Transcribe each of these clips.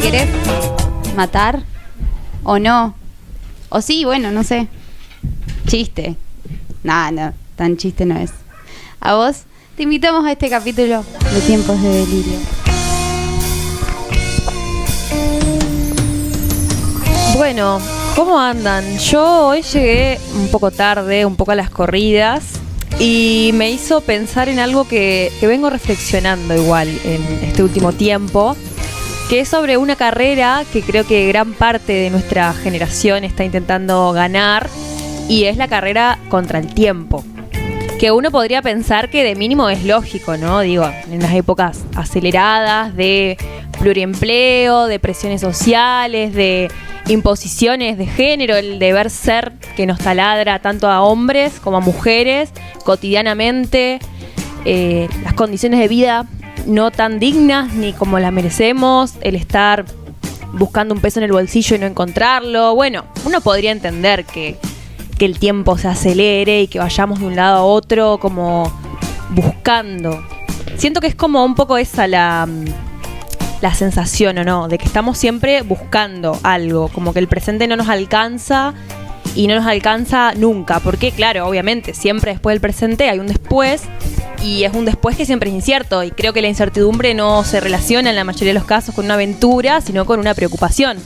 ¿Me querés matar? ¿O no? O sí, bueno, no sé. Chiste. No, tan chiste no es. A vos te invitamos a este capítulo de Tiempos de Delirio. Bueno, ¿cómo andan? Yo hoy llegué un poco tarde, un poco a las corridas, y me hizo pensar en algo que vengo reflexionando igual en este último tiempo, que es sobre una carrera que creo que gran parte de nuestra generación está intentando ganar, y es la carrera contra el tiempo. Que uno podría pensar que de mínimo es lógico, ¿no? Digo, en las épocas aceleradas de pluriempleo, de presiones sociales, de imposiciones de género, el deber ser que nos taladra tanto a hombres como a mujeres cotidianamente, las condiciones de vida no tan dignas ni como las merecemos, el estar buscando un peso en el bolsillo y no encontrarlo. Bueno, uno podría entender que el tiempo se acelere y que vayamos de un lado a otro como buscando. Siento que es como un poco esa la sensación, ¿o no? De que estamos siempre buscando algo, como que el presente no nos alcanza y no nos alcanza nunca, porque claro, obviamente siempre después del presente hay un después, y es un después que siempre es incierto, y creo que la incertidumbre no se relaciona en la mayoría de los casos con una aventura, sino con una preocupación,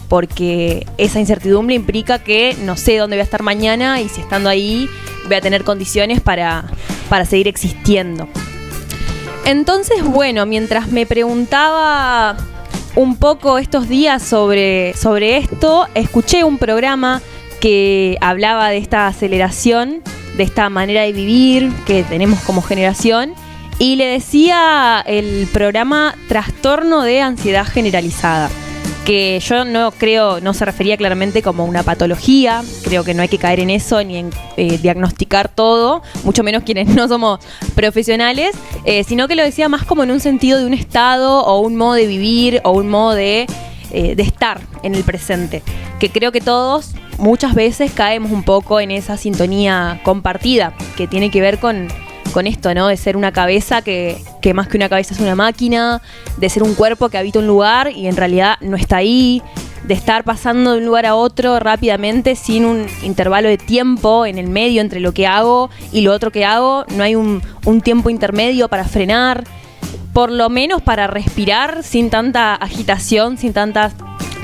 porque esa incertidumbre implica que no sé dónde voy a estar mañana y si estando ahí voy a tener condiciones para seguir existiendo. Entonces, bueno, mientras me preguntaba un poco estos días sobre esto, escuché un programa que hablaba de esta aceleración, de esta manera de vivir que tenemos como generación, y le decía el programa trastorno de ansiedad generalizada, que yo no se refería claramente como una patología. Creo que no hay que caer en eso ni en diagnosticar todo, mucho menos quienes no somos profesionales, sino que lo decía más como en un sentido de un estado o un modo de vivir o un modo de estar en el presente, que creo que todos muchas veces caemos un poco en esa sintonía compartida que tiene que ver con esto, ¿no? De ser una cabeza que más que una cabeza es una máquina, de ser un cuerpo que habita un lugar y en realidad no está ahí, de estar pasando de un lugar a otro rápidamente sin un intervalo de tiempo en el medio entre lo que hago y lo otro que hago. No hay un tiempo intermedio para frenar, por lo menos para respirar sin tanta agitación, sin tantas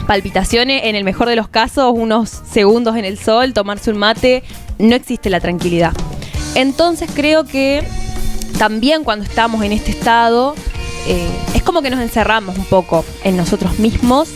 palpitaciones, en el mejor de los casos unos segundos en el sol, tomarse un mate. No existe la tranquilidad. Entonces creo que también cuando estamos en este estado es como que nos encerramos un poco en nosotros mismos,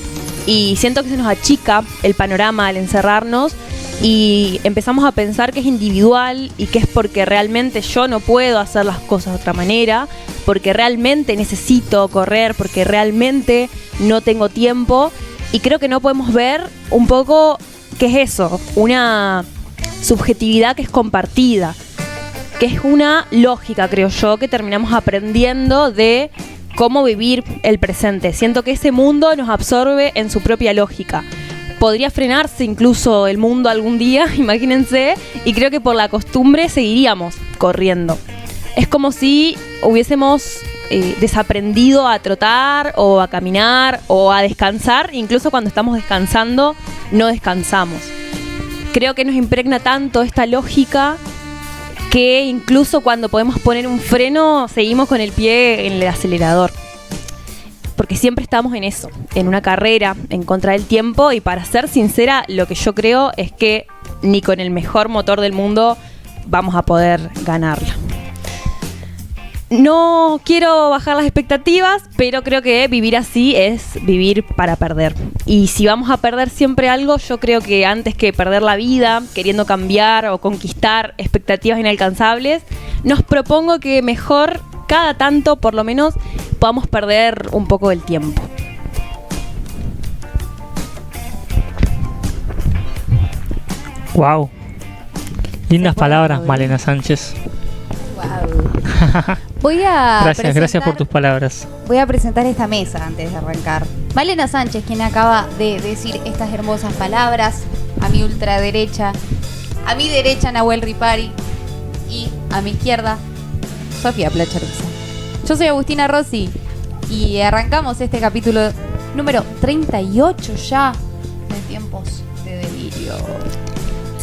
y siento que se nos achica el panorama al encerrarnos y empezamos a pensar que es individual y que es porque realmente yo no puedo hacer las cosas de otra manera, porque realmente necesito correr, porque realmente no tengo tiempo. Y creo que no podemos ver un poco qué es eso, una subjetividad que es compartida, que es una lógica, creo yo, que terminamos aprendiendo de cómo vivir el presente. Siento que ese mundo nos absorbe en su propia lógica. Podría frenarse incluso el mundo algún día, imagínense, y creo que por la costumbre seguiríamos corriendo. Es como si hubiésemos desaprendido a trotar o a caminar o a descansar. Incluso cuando estamos descansando, no descansamos. Creo que nos impregna tanto esta lógica que incluso cuando podemos poner un freno, seguimos con el pie en el acelerador. Porque siempre estamos en eso, en una carrera en contra del tiempo, y para ser sincera, lo que yo creo es que ni con el mejor motor del mundo vamos a poder ganarla. No quiero bajar las expectativas, pero creo que vivir así es vivir para perder. Y si vamos a perder siempre algo, yo creo que antes que perder la vida, queriendo cambiar o conquistar expectativas inalcanzables, nos propongo que mejor, cada tanto por lo menos, podamos perder un poco del tiempo. Wow. Lindas palabras, Malena Sánchez. Gracias por tus palabras. Voy a presentar esta mesa antes de arrancar. Malena Sánchez, quien acaba de decir estas hermosas palabras, a mi ultraderecha, a mi derecha Nahuel Ripari y a mi izquierda Sofía Plachariza. Yo soy Agustina Rossi y arrancamos este capítulo número 38 ya de Tiempos de Delirio.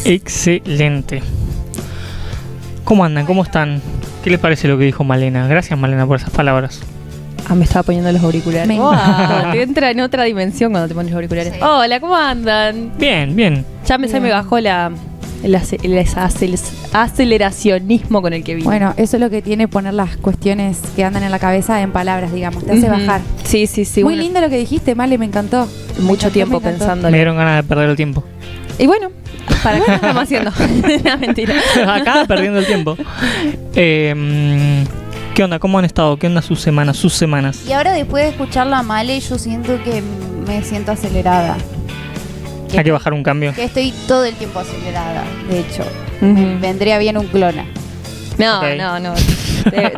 Excelente. ¿Cómo andan? ¿Cómo están? ¿Qué les parece lo que dijo Malena? Gracias, Malena, por esas palabras. Me estaba poniendo los auriculares. Me Te entra en otra dimensión cuando te pones los auriculares. Sí. Hola, ¿cómo andan? Bien, bien. Ya se me bajó el aceleracionismo con el que vine. Bueno, eso es lo que tiene poner las cuestiones que andan en la cabeza en palabras, digamos. Te hace bajar. Sí. Muy bueno, lindo lo que dijiste, Male, me encantó. mucho tiempo me encantó. pensándolo. Me dieron ganas de perder el tiempo. Y bueno, ¿para qué estamos haciendo? No, mentira. Acá perdiendo el tiempo. ¿Qué onda? ¿Cómo han estado? ¿Qué onda sus semanas? Y ahora después de escucharla a Male, yo siento que me siento acelerada. Hay que bajar un cambio. Que estoy todo el tiempo acelerada, de hecho. Ujú. Vendría bien un clona. No, Ok. no.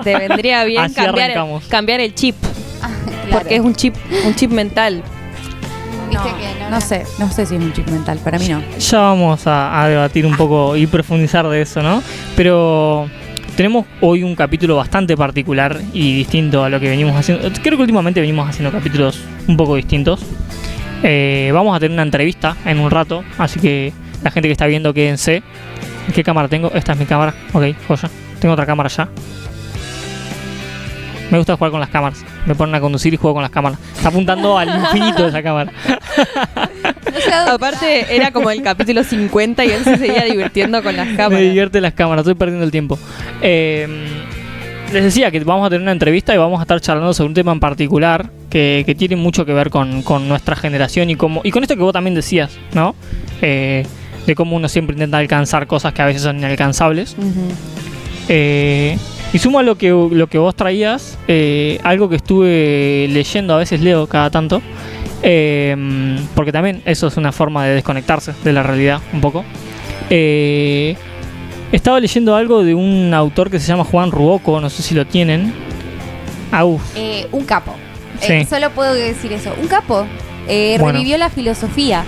Te vendría bien Así arrancamos. cambiar el chip. Claro. Porque es un chip mental. Viste que No sé si es un chip mental, para mí no. Ya vamos a debatir un poco y profundizar de eso, ¿no? Pero tenemos hoy un capítulo bastante particular y distinto a lo que venimos haciendo. Creo que últimamente venimos haciendo capítulos un poco distintos. Vamos a tener una entrevista en un rato, así que la gente que está viendo, quédense. ¿Qué cámara tengo? Esta es mi cámara. Ok, joya. Tengo otra cámara ya. Me gusta jugar con las cámaras. Me ponen a conducir y juego con las cámaras. Está apuntando al infinito esa cámara. Aparte, era como el capítulo 50 y él se seguía divirtiendo con las Me cámaras. divierte las cámaras, estoy perdiendo el tiempo. Les decía que vamos a tener una entrevista y vamos a estar charlando sobre un tema en particular que tiene mucho que ver con nuestra generación y con esto que vos también decías, ¿no? De cómo uno siempre intenta alcanzar cosas que a veces son inalcanzables. Y sumo a lo que vos traías, algo que estuve leyendo, a veces leo cada tanto, porque también eso es una forma de desconectarse de la realidad un poco. Estaba leyendo algo de un autor que se llama Juan Ruoco, no sé si lo tienen. un capo. Sí. Solo puedo decir eso. Un capo. Bueno. Revivió la filosofía.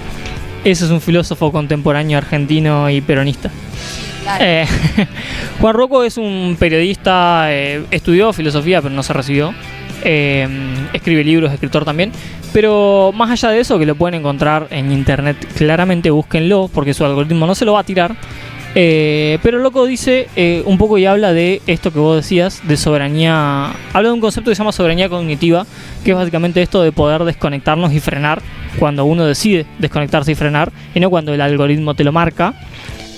Ese es un filósofo contemporáneo argentino y peronista. Claro. Juan Ruoco es un periodista, estudió filosofía pero no se recibió. Escribe libros, escritor también. Pero más allá de eso, que lo pueden encontrar en internet, claramente búsquenlo porque su algoritmo no se lo va a tirar. Pero el loco dice un poco y habla de esto que vos decías, de soberanía. Habla de un concepto que se llama soberanía cognitiva, que es básicamente esto de poder desconectarnos y frenar cuando uno decide desconectarse y frenar, y no cuando el algoritmo te lo marca.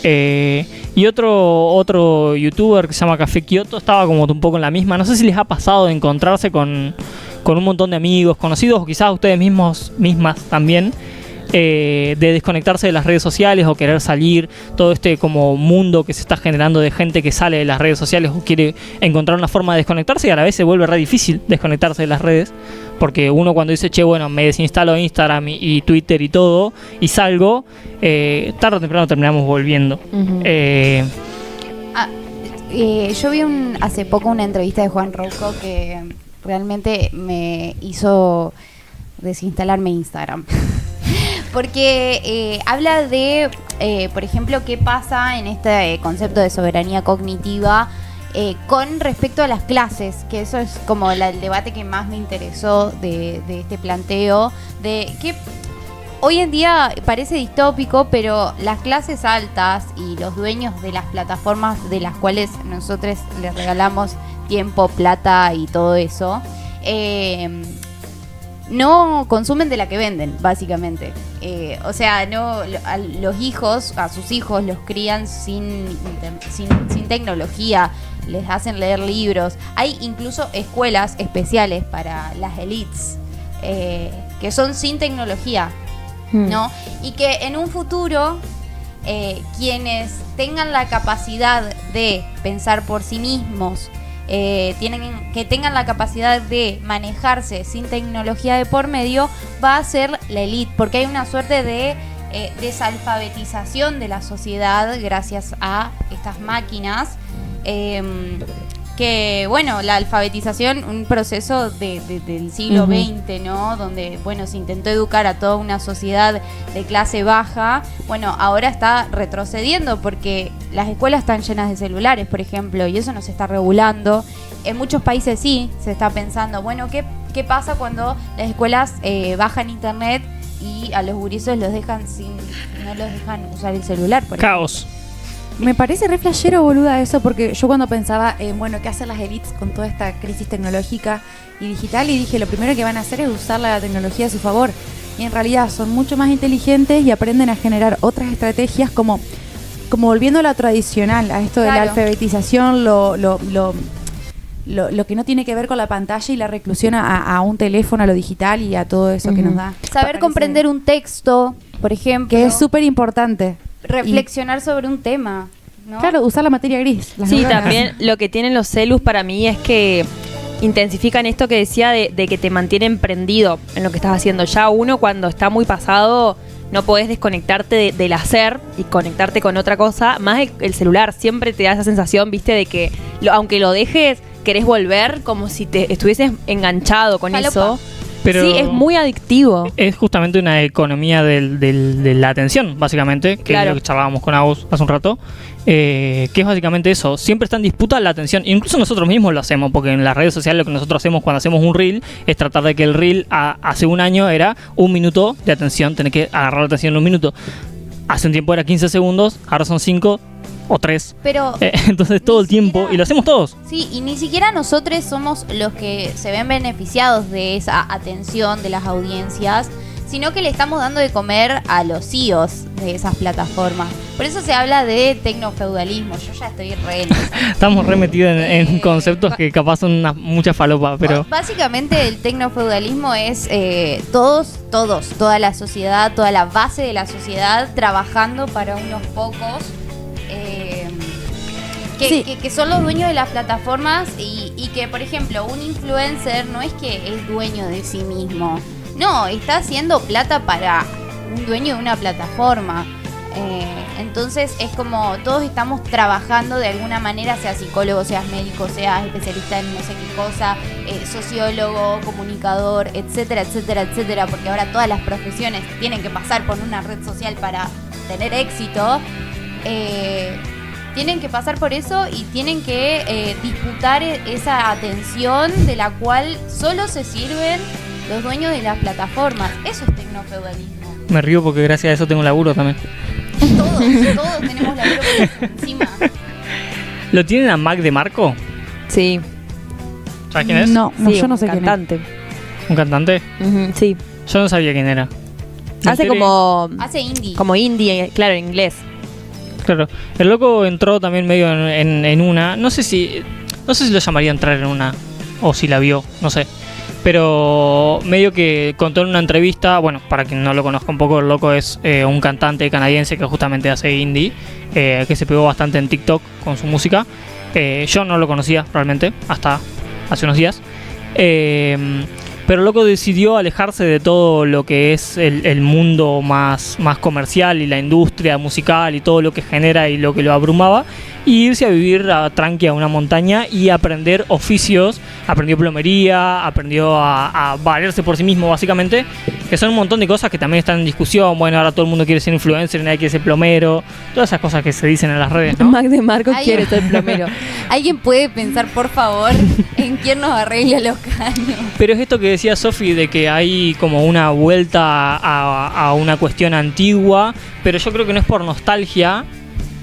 Y otro youtuber que se llama Café Kioto estaba como un poco en la misma. No sé si les ha pasado de encontrarse con un montón de amigos, conocidos, o quizás ustedes mismas también, de desconectarse de las redes sociales o querer salir, todo este como mundo que se está generando de gente que sale de las redes sociales o quiere encontrar una forma de desconectarse, y a la vez se vuelve re difícil desconectarse de las redes, porque uno cuando dice, che, bueno, me desinstalo Instagram y Twitter y todo y salgo, tarde o temprano terminamos volviendo. Yo vi hace poco una entrevista de Juan Ruoco que realmente me hizo desinstalarme Instagram. Porque habla de, por ejemplo, qué pasa en este concepto de soberanía cognitiva con respecto a las clases, que eso es como el debate que más me interesó de este planteo, de que hoy en día parece distópico, pero las clases altas y los dueños de las plataformas de las cuales nosotros les regalamos tiempo, plata y todo eso, no consumen de la que venden, básicamente. O sea, no a sus hijos los crían sin tecnología, les hacen leer libros. Hay incluso escuelas especiales para las elites que son sin tecnología, ¿no? Y que en un futuro quienes tengan la capacidad de pensar por sí mismos, que tengan la capacidad de manejarse sin tecnología de por medio, va a ser la élite, porque hay una suerte de desalfabetización de la sociedad gracias a estas máquinas, que bueno, la alfabetización, un proceso del siglo XX, ¿no? Donde, bueno, se intentó educar a toda una sociedad de clase baja. Bueno, ahora está retrocediendo porque las escuelas están llenas de celulares, por ejemplo, y eso no se está regulando. En muchos países sí se está pensando, bueno, ¿qué qué pasa cuando las escuelas bajan internet y a los gurises no los dejan usar el celular, por ejemplo. Caos. Me parece re flashero, boluda, eso, porque yo cuando pensaba, bueno, ¿qué hacen las elites con toda esta crisis tecnológica y digital? Y dije, lo primero que van a hacer es usar la tecnología a su favor. Y en realidad son mucho más inteligentes y aprenden a generar otras estrategias como volviendo a lo tradicional, a esto de la alfabetización, lo que no tiene que ver con la pantalla y la reclusión a un teléfono, a lo digital y a todo eso que nos da. Saber comprender un texto, por ejemplo. Que es súper importante. Reflexionar sobre un tema, ¿no? Claro, usar la materia gris. Sí, también lo que tienen los celus para mí es que intensifican esto que decía de que te mantienen prendido en lo que estás haciendo. Ya uno cuando está muy pasado no podés desconectarte del hacer y conectarte con otra cosa. Más el celular siempre te da esa sensación, viste, de que aunque lo dejes, querés volver como si te estuvieses enganchado con eso. Pero sí, es muy adictivo. Es justamente una economía de la atención, básicamente, que es lo que charlábamos con Agus hace un rato, que es básicamente eso. Siempre está en disputa la atención. Incluso nosotros mismos lo hacemos, porque en las redes sociales lo que nosotros hacemos cuando hacemos un reel es tratar de que el reel hace un año era 1 minuto de atención, tenés que agarrar la atención en 1 minuto. Hace un tiempo era 15 segundos, ahora son 5 o 3. Pero entonces todo el tiempo, y lo hacemos todos. Sí, y ni siquiera nosotros somos los que se ven beneficiados de esa atención de las audiencias, sino que le estamos dando de comer a los CEOs de esas plataformas. Por eso se habla de tecnofeudalismo. Yo ya estoy re en eso. Estamos re metidos en conceptos que capaz son mucha falopa, pero... Básicamente el tecnofeudalismo es toda la sociedad, toda la base de la sociedad trabajando para unos pocos que son los dueños de las plataformas y que, por ejemplo, un influencer no es que es dueño de sí mismo. No, está haciendo plata para un dueño de una plataforma. Entonces es como todos estamos trabajando de alguna manera, sea psicólogo, seas médico, seas especialista en no sé qué cosa, sociólogo, comunicador, etcétera, etcétera, etcétera, porque ahora todas las profesiones tienen que pasar por una red social para tener éxito. Tienen que pasar por eso y tienen que disputar esa atención de la cual solo se sirven los dueños de las plataformas. Eso es tecnofeudalismo. Me río porque gracias a eso tengo laburo también. Todos tenemos laburo por encima. ¿Lo tienen a Mac de Marco? Sí. ¿Sabes quién es? No, Sí, yo no sé cantante. ¿Un cantante? Sí. Yo no sabía quién era. Hace indie. como indie, claro, en inglés. Claro. El loco entró también medio en una. No sé si lo llamaría entrar en una. O si la vio, no sé. Pero medio que contó en una entrevista, bueno, para quien no lo conozca un poco, el loco es un cantante canadiense que justamente hace indie, que se pegó bastante en TikTok con su música. Yo no lo conocía realmente hasta hace unos días. Pero el loco decidió alejarse de todo lo que es el mundo más comercial y la industria musical y todo lo que genera y lo que lo abrumaba, y irse a vivir tranqui a una montaña y aprender oficios. Aprendió plomería, aprendió a valerse por sí mismo, básicamente, que son un montón de cosas que también están en discusión. Bueno, ahora todo el mundo quiere ser influencer, nadie quiere ser plomero, todas esas cosas que se dicen en las redes, ¿no? Mac de Marco quiere ser plomero. ¿Alguien puede pensar, por favor, en quién nos arregla los caños? Pero es esto que decía Sofi, de que hay como una vuelta a una cuestión antigua, pero yo creo que no es por nostalgia.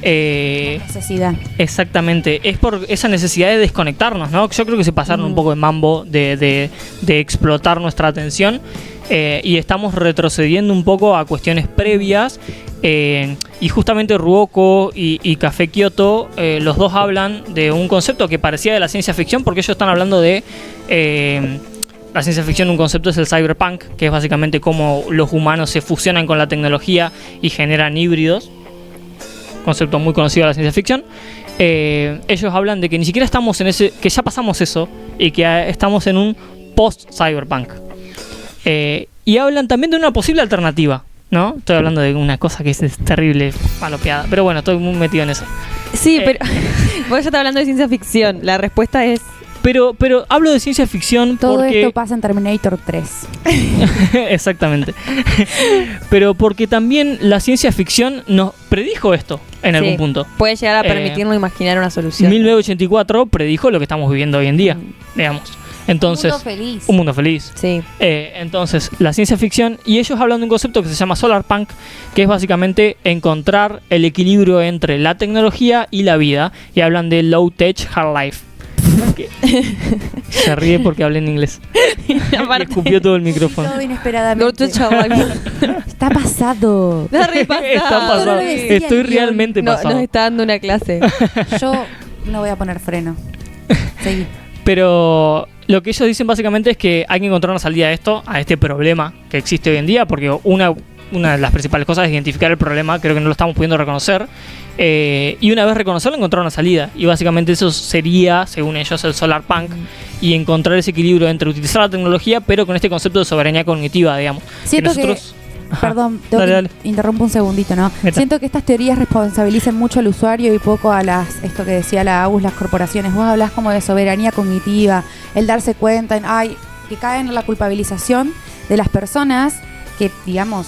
Necesidad. Exactamente, es por esa necesidad de desconectarnos, ¿no? Yo creo que se pasaron un poco de mambo de explotar nuestra atención, y estamos retrocediendo un poco a cuestiones previas, y justamente Ruoko y Café Kioto, los dos hablan de un concepto que parecía de la ciencia ficción, porque ellos están hablando de la ciencia ficción. Un concepto es el cyberpunk, que es básicamente cómo los humanos se fusionan con la tecnología y generan híbridos. Concepto muy conocido de la ciencia ficción. Ellos hablan de que ni siquiera estamos en ese, que ya pasamos eso y que estamos en un post-cyberpunk. Y hablan también de una posible alternativa, ¿no? Estoy hablando de una cosa que es terrible, malopeada, pero bueno, estoy muy metido en eso. Sí, pero vos ya estás hablando de ciencia ficción. La respuesta es... Pero hablo de ciencia ficción todo porque... esto pasa en Terminator 3. Exactamente. Pero porque también la ciencia ficción nos predijo esto en algún punto. Puede llegar a permitirnos imaginar una solución. 1984 predijo lo que estamos viviendo hoy en día, digamos. Entonces, Un mundo feliz. un mundo feliz. Sí. Entonces, la ciencia ficción, y ellos hablan de un concepto que se llama solarpunk, que es básicamente encontrar el equilibrio entre la tecnología y la vida, y hablan de low tech, hard life. Que- Se ríe porque hablé en inglés. Y escupió todo el micrófono. Todo inesperadamente. Está pasado. Está re pasado. Está pasado. Todo lo decía Estoy el guión. realmente No, pasado. nos está dando una clase. Yo no voy a poner freno. Seguí. Pero lo que ellos dicen básicamente es que hay que encontrar una salida a esto, a este problema que existe hoy en día, porque una de las principales cosas es identificar el problema, creo que no lo estamos pudiendo reconocer, y una vez reconocerlo, encontrar una salida. Y básicamente eso sería, según ellos, el solarpunk, y encontrar ese equilibrio entre utilizar la tecnología, pero con este concepto de soberanía cognitiva, digamos. Siento que... Ajá. Perdón, Dale. interrumpo un segundito, ¿no? Meta. Siento que estas teorías responsabilizan mucho al usuario y poco a esto que decía la AUS, las corporaciones. Vos hablás como de soberanía cognitiva, el darse cuenta, que caen en la culpabilización de las personas que, digamos,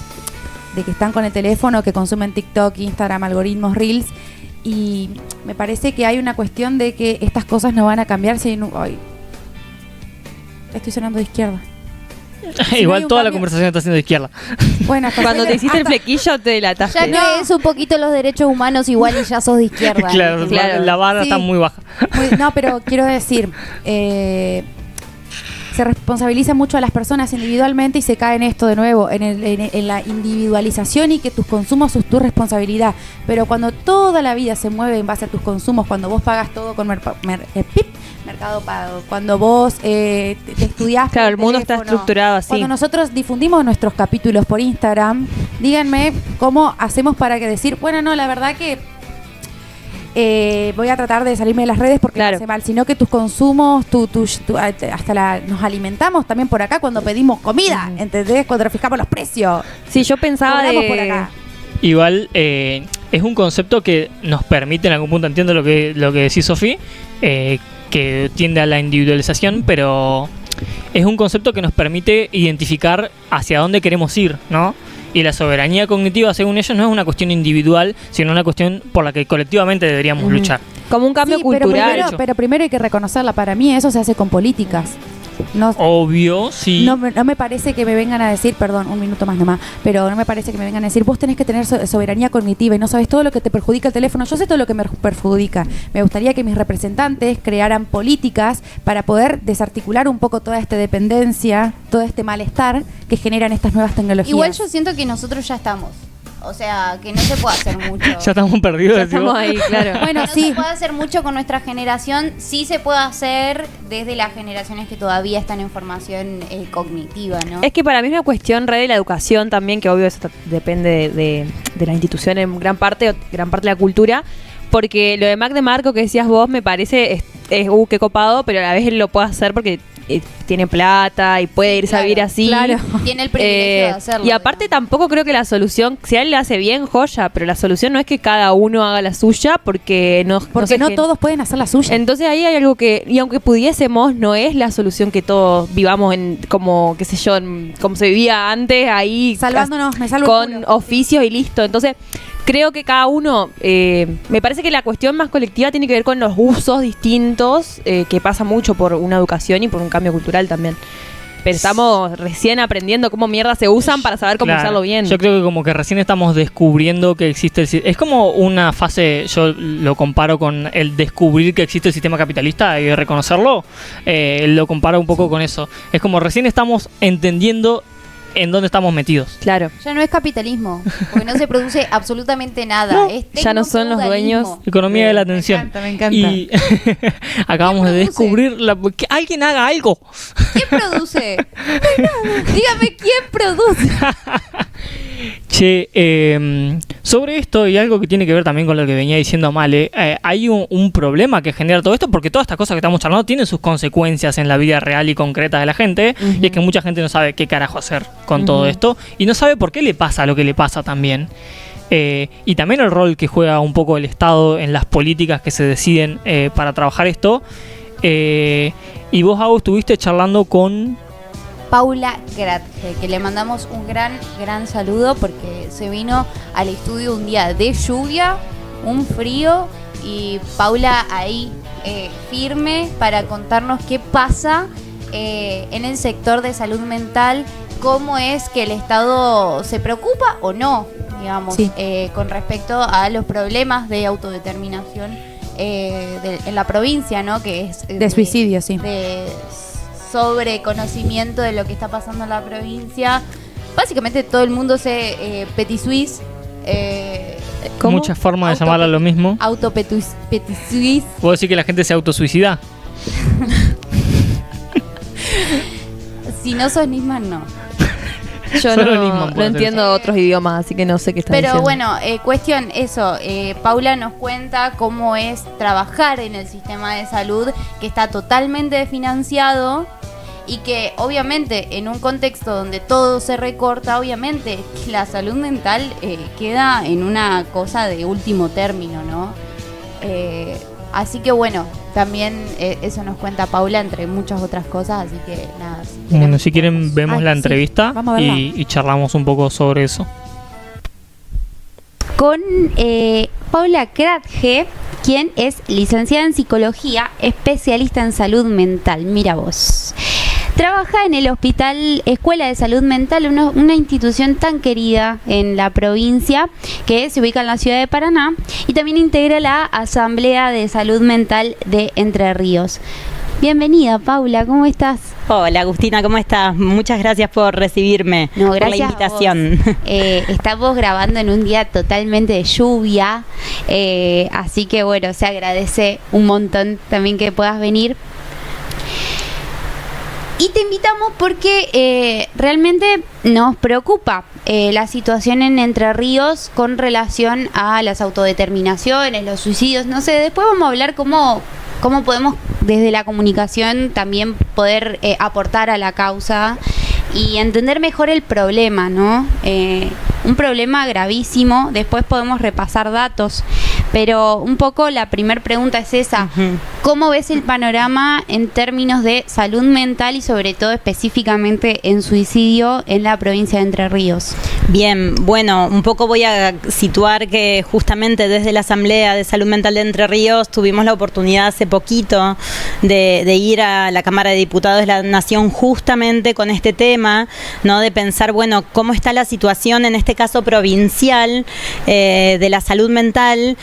de que están con el teléfono, que consumen TikTok, Instagram, algoritmos, Reels. Y me parece que hay una cuestión de que estas cosas no van a cambiar si ay, estoy sonando de izquierda. Si no Igual hay un toda la cambio- conversación está siendo de izquierda. Bueno, hasta Cuando soy te de- hiciste el hasta- flequillo te delataste. Ya crees un poquito los derechos humanos igual y ya sos de izquierda. Claro, Claro. la vara Sí. está muy baja. No, pero quiero decir, se responsabiliza mucho a las personas individualmente y se cae en esto de nuevo, en la individualización y que tus consumos son tu responsabilidad. Pero cuando toda la vida se mueve en base a tus consumos, cuando vos pagas todo con Mercado Pago, cuando vos te estudiás por Claro, el mundo está teléfono, estructurado así. cuando nosotros difundimos nuestros capítulos por Instagram, díganme cómo hacemos para que decir, bueno, no, la verdad que voy a tratar de salirme de las redes porque Claro. me hace mal, sino que tus consumos, nos alimentamos también por acá cuando pedimos comida, ¿entendés? Cuando fijamos los precios. Sí, yo pensaba Cobramos por acá. Igual es un concepto que nos permite en algún punto, entiendo lo que decís, Sofi, que tiende a la individualización, pero es un concepto que nos permite identificar hacia dónde queremos ir, ¿no? Y la soberanía cognitiva, según ellos, no es una cuestión individual, sino una cuestión por la que colectivamente deberíamos luchar. como un cambio Sí, cultural. pero primero hay que reconocerla. Para mí eso se hace con políticas. No, Obvio, sí. no me parece que me vengan a decir, perdón, un minuto más nomás, pero no me parece que me vengan a decir, vos tenés que tener soberanía cognitiva y no sabes todo lo que te perjudica el teléfono. Yo sé todo lo que me perjudica. Me gustaría que mis representantes crearan políticas para poder desarticular un poco toda esta dependencia, todo este malestar que generan estas nuevas tecnologías. Igual yo siento que nosotros ya estamos. O sea, que no se puede hacer mucho. Ya estamos perdidos. Ya decís estamos vos. ahí, claro. Bueno, No sí. se puede hacer mucho con nuestra generación, sí se puede hacer desde las generaciones que todavía están en formación cognitiva, ¿no? Es que para mí es una cuestión re de la educación también, que obvio eso depende de la institución en gran parte, o gran parte de la cultura, porque lo de Mac de Marco que decías vos me parece qué copado, pero a la vez él lo puede hacer porque tiene plata y puede irse a vivir así. claro. Tiene el privilegio de hacerlo. Y aparte tampoco creo que la solución, si a él le hace bien, joya, pero la solución no es que cada uno haga la suya porque Porque no sé, todos pueden hacer la suya. entonces ahí hay algo que, y aunque pudiésemos, no es la solución que todos vivamos en, como, qué sé yo, como se vivía antes, ahí Salvándonos, me salvo el con culo. oficios y listo. Entonces, creo que cada uno, me parece que la cuestión más colectiva tiene que ver con los usos distintos, que pasa mucho por una educación y por un cambio cultural también. Pero estamos recién aprendiendo cómo mierda se usan para saber cómo Claro. usarlo bien. Yo creo que como que recién estamos descubriendo que existe es como una fase, yo lo comparo con el descubrir que existe el sistema capitalista y de reconocerlo, lo comparo un poco con eso. Es como recién estamos entendiendo en dónde estamos metidos. Claro. Ya no es capitalismo, porque no se produce absolutamente nada. Es ya no son los tecnofeudalismo. dueños. Economía de la atención. Me encanta. Y acabamos de ¿Quién produce? descubrir que alguien haga algo. ¿Quién produce? Dígame quién produce. Che, sobre esto y algo que tiene que ver también con lo que venía diciendo Male, hay un problema que genera todo esto porque todas estas cosas que estamos charlando tienen sus consecuencias en la vida real y concreta de la gente, y es que mucha gente no sabe qué carajo hacer con todo esto y no sabe por qué le pasa lo que le pasa también. Y también el rol que juega un poco el Estado en las políticas que se deciden para trabajar esto. Y vos, Agus, estuviste charlando con... Paula Gratge, que le mandamos un gran saludo porque se vino al estudio un día de lluvia, un frío, y Paula ahí firme para contarnos qué pasa en el sector de salud mental, cómo es que el Estado se preocupa o no, digamos, Sí. con respecto a los problemas de autodeterminación en la provincia, ¿no? Que es De suicidio, sí. de sobreconocimiento de lo que está pasando en la provincia. Básicamente todo el mundo se petit suisse. ¿Cómo? Muchas formas de llamarlo lo mismo. Petit suisse. ¿Puedo decir que la gente se autosuicida? Si no sos Nisman, no. Yo Solo no, Nisman no puede hacer entiendo otros idiomas, así que no sé qué estás Pero diciendo. bueno, cuestión eso, Paula nos cuenta cómo es trabajar en el sistema de salud, que está totalmente desfinanciado y que obviamente en un contexto donde todo se recorta, obviamente la salud mental queda en una cosa de último término, ¿no? Así que bueno, también eso nos cuenta Paula, entre muchas otras cosas, así que nada. Bueno, si quieren vemos Ay, la sí. entrevista Vamos a verla. y charlamos un poco sobre eso. Con Paula Kratge, quien es licenciada en psicología, especialista en salud mental. Mira vos. Trabaja en el Hospital Escuela de Salud Mental, una institución tan querida en la provincia que se ubica en la ciudad de Paraná, y también integra la Asamblea de Salud Mental de Entre Ríos. Bienvenida, Paula, ¿cómo estás? Hola Agustina, ¿cómo estás? Muchas gracias por recibirme, No, por la gracias a invitación. vos. Estamos grabando en un día totalmente de lluvia, así que bueno, se agradece un montón también que puedas venir. Y te invitamos porque realmente nos preocupa la situación en Entre Ríos con relación a las autodeterminaciones, los suicidios, no sé, después vamos a hablar cómo podemos desde la comunicación también poder aportar a la causa y entender mejor el problema, ¿no? Un problema gravísimo, después podemos repasar datos, pero un poco la primer pregunta es esa. Ujú. ¿Cómo ves el panorama en términos de salud mental y sobre todo específicamente en suicidio en la provincia de Entre Ríos? Bien, bueno, un poco voy a situar que justamente desde la Asamblea de Salud Mental de Entre Ríos tuvimos la oportunidad hace poquito de ir a la Cámara de Diputados de la Nación justamente con este tema, ¿no? De pensar, bueno, cómo está la situación en este caso provincial de la salud mental,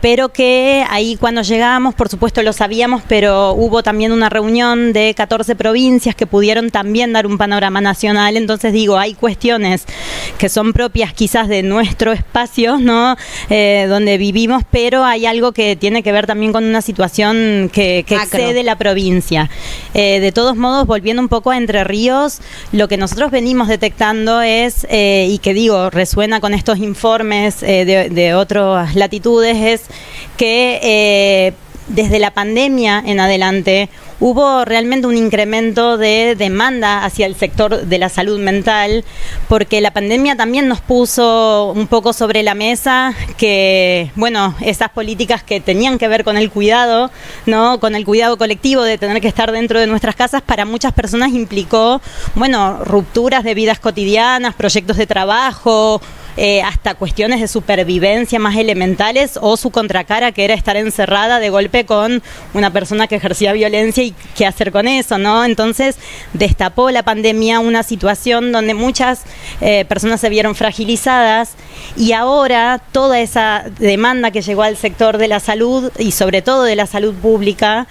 pero que ahí cuando llegamos, por supuesto lo sabíamos, pero hubo también una reunión de 14 provincias que pudieron también dar un panorama nacional. Entonces digo, hay cuestiones que son propias quizás de nuestro espacio, ¿no? Donde vivimos, pero hay algo que tiene que ver también con una situación que excede la provincia. De todos modos, volviendo un poco a Entre Ríos, lo que nosotros venimos detectando es, y que digo, resuena con estos informes de otras latitudes, es que desde la pandemia en adelante hubo realmente un incremento de demanda hacia el sector de la salud mental, porque la pandemia también nos puso un poco sobre la mesa que, bueno, esas políticas que tenían que ver con el cuidado, ¿no? Con el cuidado colectivo de tener que estar dentro de nuestras casas, para muchas personas implicó, bueno, rupturas de vidas cotidianas, proyectos de trabajo, hasta cuestiones de supervivencia más elementales, o su contracara, que era estar encerrada de golpe con una persona que ejercía violencia y qué hacer con eso, ¿no? Entonces destapó la pandemia una situación donde muchas personas se vieron fragilizadas, y ahora toda esa demanda que llegó al sector de la salud y sobre todo de la salud pública,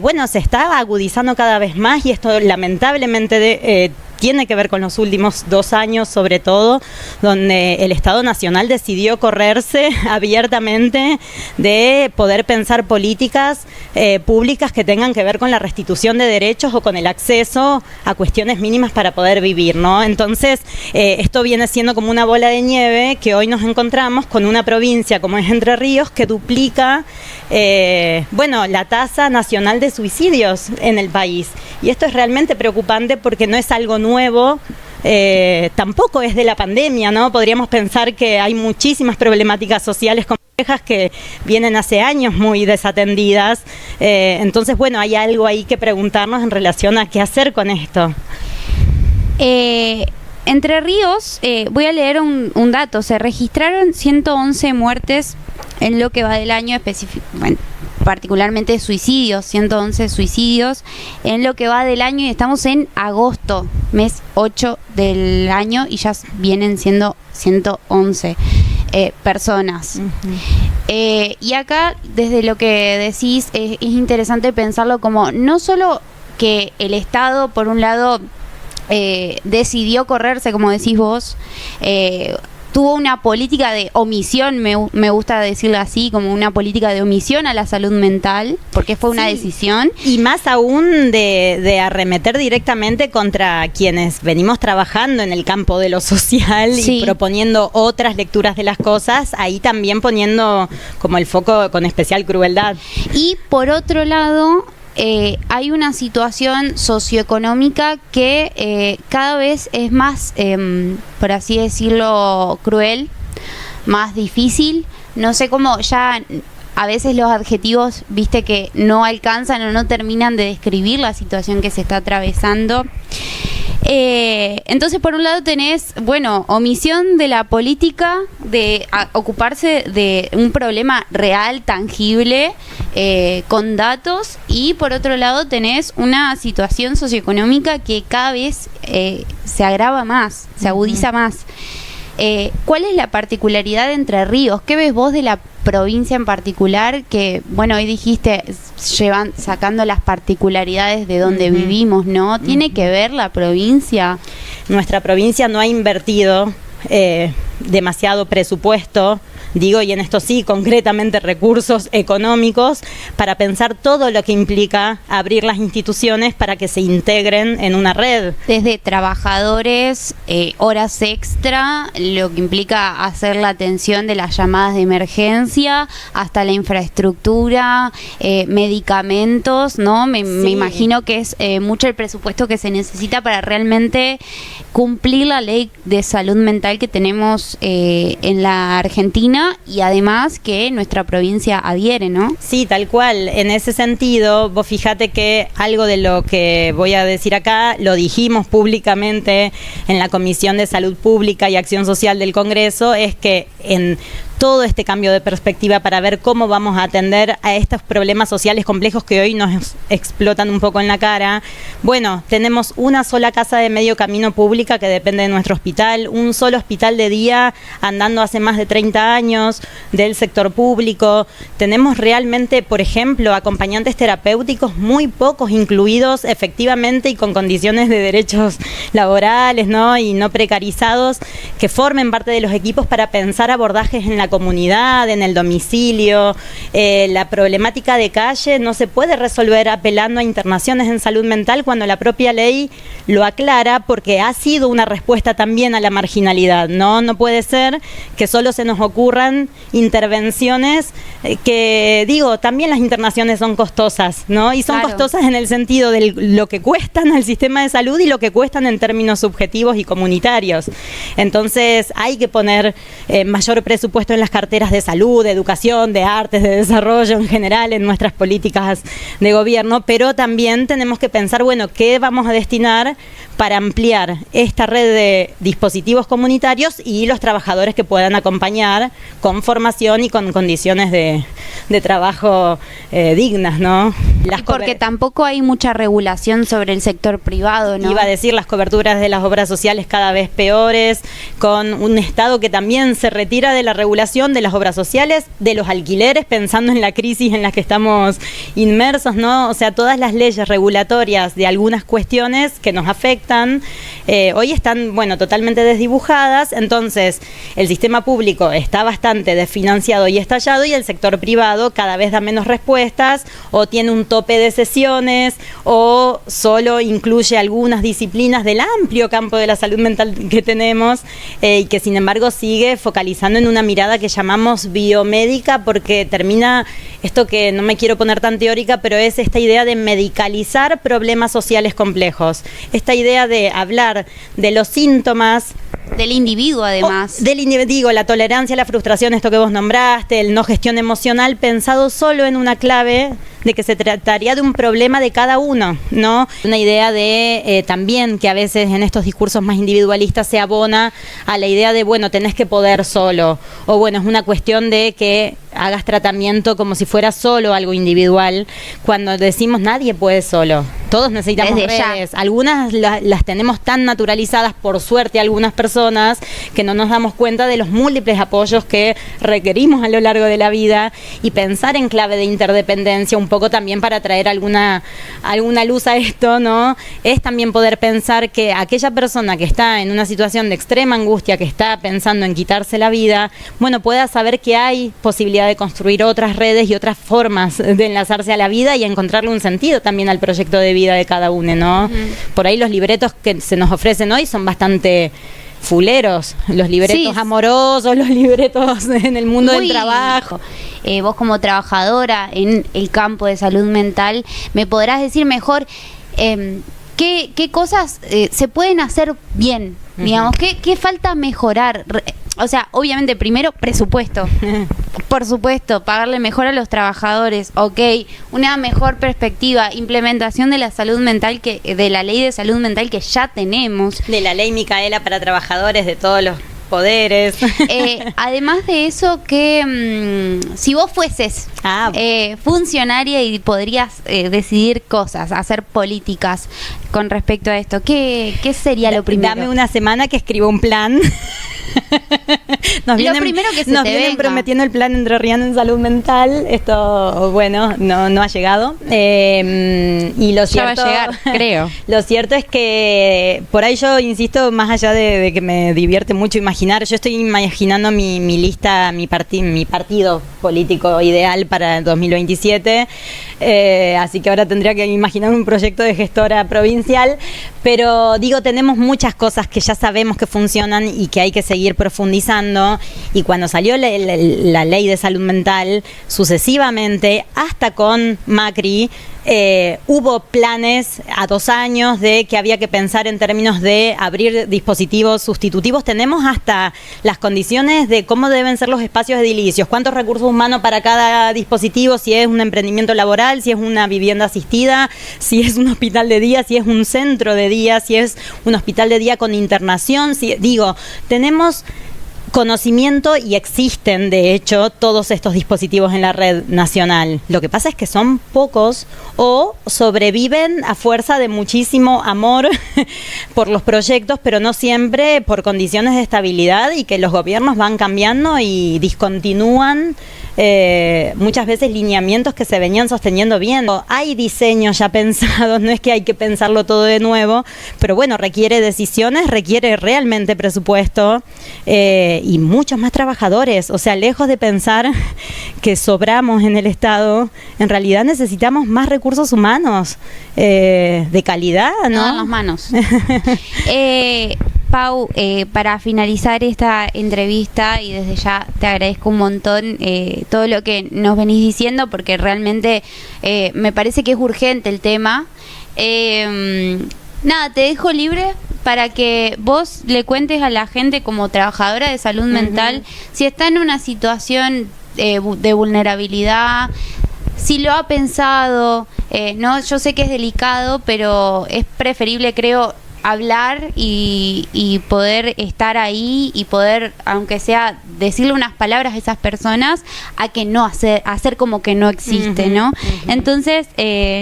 bueno, se está agudizando cada vez más, y esto lamentablemente tiene que ver con los últimos 2 años, sobre todo, donde el Estado Nacional decidió correrse abiertamente de poder pensar políticas públicas que tengan que ver con la restitución de derechos o con el acceso a cuestiones mínimas para poder vivir, ¿no? Entonces, esto viene siendo como una bola de nieve, que hoy nos encontramos con una provincia como es Entre Ríos, que duplica, bueno, la tasa nacional de suicidios en el país. Y esto es realmente preocupante porque no es algo nuevo, tampoco es de la pandemia, ¿no? Podríamos pensar que hay muchísimas problemáticas sociales complejas que vienen hace años muy desatendidas. Entonces, bueno, hay algo ahí que preguntarnos en relación a qué hacer con esto. Entre Ríos, voy a leer un dato, se registraron 111 muertes en lo que va del año específico. Bueno, particularmente suicidios, 111 suicidios en lo que va del año, y estamos en agosto, mes 8 del año, y ya vienen siendo 111 personas. Y acá, desde lo que decís, es interesante pensarlo como no solo que el Estado, por un lado, decidió correrse, como decís vos, tuvo una política de omisión, me gusta decirlo así, como una política de omisión a la salud mental, porque fue una decisión. Y más aún de arremeter directamente contra quienes venimos trabajando en el campo de lo social y proponiendo otras lecturas de las cosas, ahí también poniendo como el foco con especial crueldad. Y por otro lado, hay una situación socioeconómica que cada vez es más, por así decirlo, cruel, más difícil. No sé cómo, ya a veces los adjetivos, viste, que no alcanzan o no terminan de describir la situación que se está atravesando. Entonces, por un lado tenés, bueno, omisión de la política de ocuparse de un problema real, tangible, con datos, y por otro lado tenés una situación socioeconómica que cada vez se agrava más, se agudiza más. ¿Cuál es la particularidad de Entre Ríos? ¿Qué ves vos de la provincia en particular? Que, bueno, hoy dijiste, sacando las particularidades de donde vivimos, ¿no? ¿Tiene que ver la provincia? Nuestra provincia no ha invertido demasiado presupuesto, digo, y en esto sí, concretamente recursos económicos, para pensar todo lo que implica abrir las instituciones para que se integren en una red. Desde trabajadores, horas extra, lo que implica hacer la atención de las llamadas de emergencia, hasta la infraestructura, medicamentos, ¿no? Me imagino que es mucho el presupuesto que se necesita para realmente cumplir la ley de salud mental que tenemos en la Argentina, y además que nuestra provincia adhiere, ¿no? Sí, tal cual. En ese sentido, vos fíjate que algo de lo que voy a decir acá lo dijimos públicamente en la Comisión de Salud Pública y Acción Social del Congreso, es que en todo este cambio de perspectiva para ver cómo vamos a atender a estos problemas sociales complejos que hoy nos explotan un poco en la cara. Bueno, tenemos una sola casa de medio camino pública que depende de nuestro hospital, un solo hospital de día andando hace más de 30 años del sector público. Tenemos realmente, por ejemplo, acompañantes terapéuticos muy pocos incluidos efectivamente y con condiciones de derechos laborales, ¿no? Y no precarizados, que formen parte de los equipos para pensar abordajes en la comunidad, en el domicilio. La problemática de calle no se puede resolver apelando a internaciones en salud mental cuando la propia ley lo aclara, porque ha sido una respuesta también a la marginalidad, ¿no? No puede ser que solo se nos ocurran intervenciones que, digo, también las internaciones son costosas, ¿no? Y son costosas en el sentido de lo que cuestan al sistema de salud y lo que cuestan en términos subjetivos y comunitarios. Entonces hay que poner mayor presupuesto en las carteras de salud, de educación, de artes, de desarrollo en general, en nuestras políticas de gobierno, pero también tenemos que pensar, bueno, ¿qué vamos a destinar para ampliar esta red de dispositivos comunitarios y los trabajadores que puedan acompañar con formación y con condiciones de trabajo dignas, ¿no? Porque tampoco hay mucha regulación sobre el sector privado, ¿no? Iba a decir, las coberturas de las obras sociales cada vez peores, con un Estado que también se retira de la regulación de las obras sociales, de los alquileres, pensando en la crisis en la que estamos inmersos, ¿no? O sea, todas las leyes regulatorias de algunas cuestiones que nos afectan, hoy están, bueno, totalmente desdibujadas. Entonces, el sistema público está bastante desfinanciado y estallado, y el sector privado cada vez da menos respuestas, o tiene un tope de sesiones, o solo incluye algunas disciplinas del amplio campo de la salud mental que tenemos, y que sin embargo sigue focalizando en una mirada que llamamos biomédica, porque termina esto, que no me quiero poner tan teórica, pero es esta idea de medicalizar problemas sociales complejos, esta idea de hablar de los síntomas del individuo, además. Del individuo, la tolerancia, la frustración, esto que vos nombraste, el no gestión emocional, pensado solo en una clave de que se trataría de un problema de cada uno, ¿no? Una idea de también que a veces en estos discursos más individualistas se abona a la idea de, bueno, tenés que poder solo, o bueno, es una cuestión de que hagas tratamiento como si fuera solo algo individual, cuando decimos nadie puede solo, todos necesitamos Desde ya. redes, algunas las tenemos tan naturalizadas, por suerte algunas personas, que no nos damos cuenta de los múltiples apoyos que requerimos a lo largo de la vida, y pensar en clave de interdependencia un poco también para traer alguna luz a esto, ¿no? Es también poder pensar que aquella persona que está en una situación de extrema angustia, que está pensando en quitarse la vida, bueno, pueda saber que hay posibilidad de construir otras redes y otras formas de enlazarse a la vida y encontrarle un sentido también al proyecto de vida de cada uno, ¿no? Por ahí los libretos que se nos ofrecen hoy son bastante fuleros, los libretos Sí. amorosos, los libretos en el mundo Muy- del trabajo. Vos como trabajadora en el campo de salud mental, me podrás decir mejor qué cosas se pueden hacer bien, digamos, qué falta mejorar. O sea, obviamente primero presupuesto, por supuesto, pagarle mejor a los trabajadores, ok, una mejor perspectiva, implementación de la salud mental, de la ley de salud mental que ya tenemos. De la ley Micaela para trabajadores de todos los poderes. Además de eso, que si vos fueses funcionaria y podrías decidir cosas, hacer políticas con respecto a esto, ¿qué sería lo primero? Dame una semana que escribo un plan. Lo primero que se nos te vienen venga. prometiendo el plan entrerriano en salud mental. Esto, bueno, no ha llegado. Y lo Ya va a cierto, llegar, creo. Lo cierto es que por ahí yo insisto, más allá de que me divierte mucho imaginar, yo estoy imaginando mi lista, mi partido político ideal para el 2027. Así que ahora tendría que imaginar un proyecto de gestora provincial. Pero digo, tenemos muchas cosas que ya sabemos que funcionan y que hay que seguir profundizando. Y cuando salió la ley de salud mental, sucesivamente, hasta con Macri, hubo planes a 2 años de que había que pensar en términos de abrir dispositivos sustitutivos. Tenemos hasta las condiciones de cómo deben ser los espacios edilicios, cuántos recursos humanos para cada dispositivo, si es un emprendimiento laboral, si es una vivienda asistida, si es un hospital de día, si es un centro de día, si es un hospital de día con internación. Tenemos conocimiento y existen, de hecho, todos estos dispositivos en la red nacional. Lo que pasa es que son pocos o sobreviven a fuerza de muchísimo amor por los proyectos, pero no siempre por condiciones de estabilidad, y que los gobiernos van cambiando y discontinúan muchas veces lineamientos que se venían sosteniendo bien. Hay diseños ya pensados, no es que hay que pensarlo todo de nuevo, pero bueno, requiere decisiones, requiere realmente presupuesto y muchos más trabajadores. O sea, lejos de pensar que sobramos en el Estado, en realidad necesitamos más recursos humanos de calidad, No dan ¿no? las manos. Pau, para finalizar esta entrevista, y desde ya te agradezco un montón todo lo que nos venís diciendo, porque realmente me parece que es urgente el tema. Nada, te dejo libre para que vos le cuentes a la gente, como trabajadora de salud mental, si está en una situación de vulnerabilidad, si lo ha pensado. No, yo sé que es delicado, pero es preferible, creo, hablar y poder estar ahí y poder, aunque sea decirle unas palabras a esas personas, a que no hacer como que no existe, ¿no? Entonces,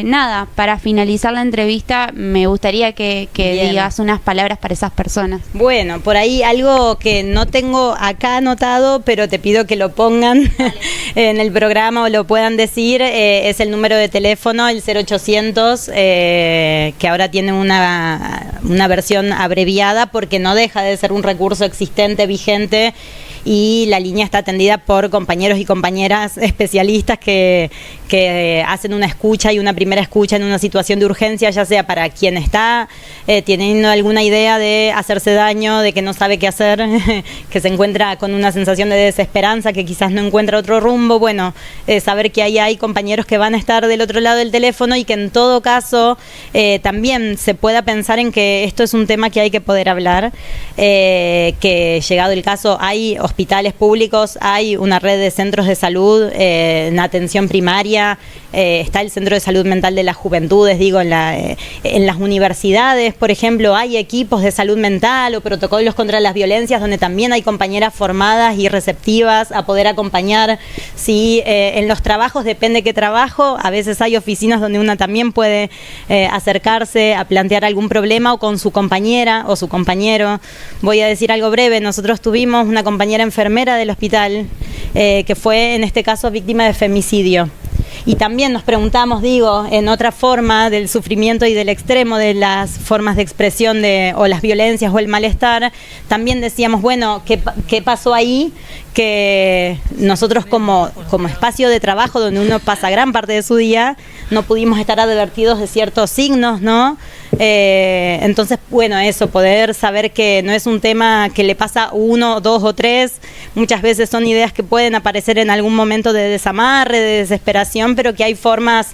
nada, para finalizar la entrevista, me gustaría que Bien. digas unas palabras para esas personas. Bueno, por ahí algo que no tengo acá anotado, pero te pido que lo pongan en el programa o lo puedan decir, es el número de teléfono, el 0800, que ahora tiene una versión abreviada, porque no deja de ser un recurso existente, vigente, y la línea está atendida por compañeros y compañeras especialistas que hacen una escucha y una primera escucha en una situación de urgencia, ya sea para quien está teniendo alguna idea de hacerse daño, de que no sabe qué hacer, que se encuentra con una sensación de desesperanza, que quizás no encuentra otro rumbo. Bueno, saber que ahí hay compañeros que van a estar del otro lado del teléfono, y que en todo caso también se pueda pensar en que esto es un tema que hay que poder hablar, que llegado el caso hay hospitales públicos hay una red de centros de salud en atención primaria, está el Centro de Salud Mental de las Juventudes, digo, en las universidades, por ejemplo, hay equipos de salud mental o protocolos contra las violencias donde también hay compañeras formadas y receptivas a poder acompañar. Sí, en los trabajos, depende qué trabajo, a veces hay oficinas donde una también puede acercarse a plantear algún problema o con su compañera o su compañero. Voy a decir algo breve, nosotros tuvimos una compañera enfermera del hospital que fue en este caso víctima de femicidio. Y también nos preguntamos, digo, en otra forma del sufrimiento y del extremo de las formas de expresión o las violencias o el malestar, también decíamos, bueno, ¿qué pasó ahí? Que nosotros como espacio de trabajo donde uno pasa gran parte de su día, no pudimos estar advertidos de ciertos signos, ¿no? Entonces, bueno, eso, poder saber que no es un tema que le pasa a uno, dos o tres, muchas veces son ideas que pueden aparecer en algún momento de desamarre, de desesperación, pero que hay formas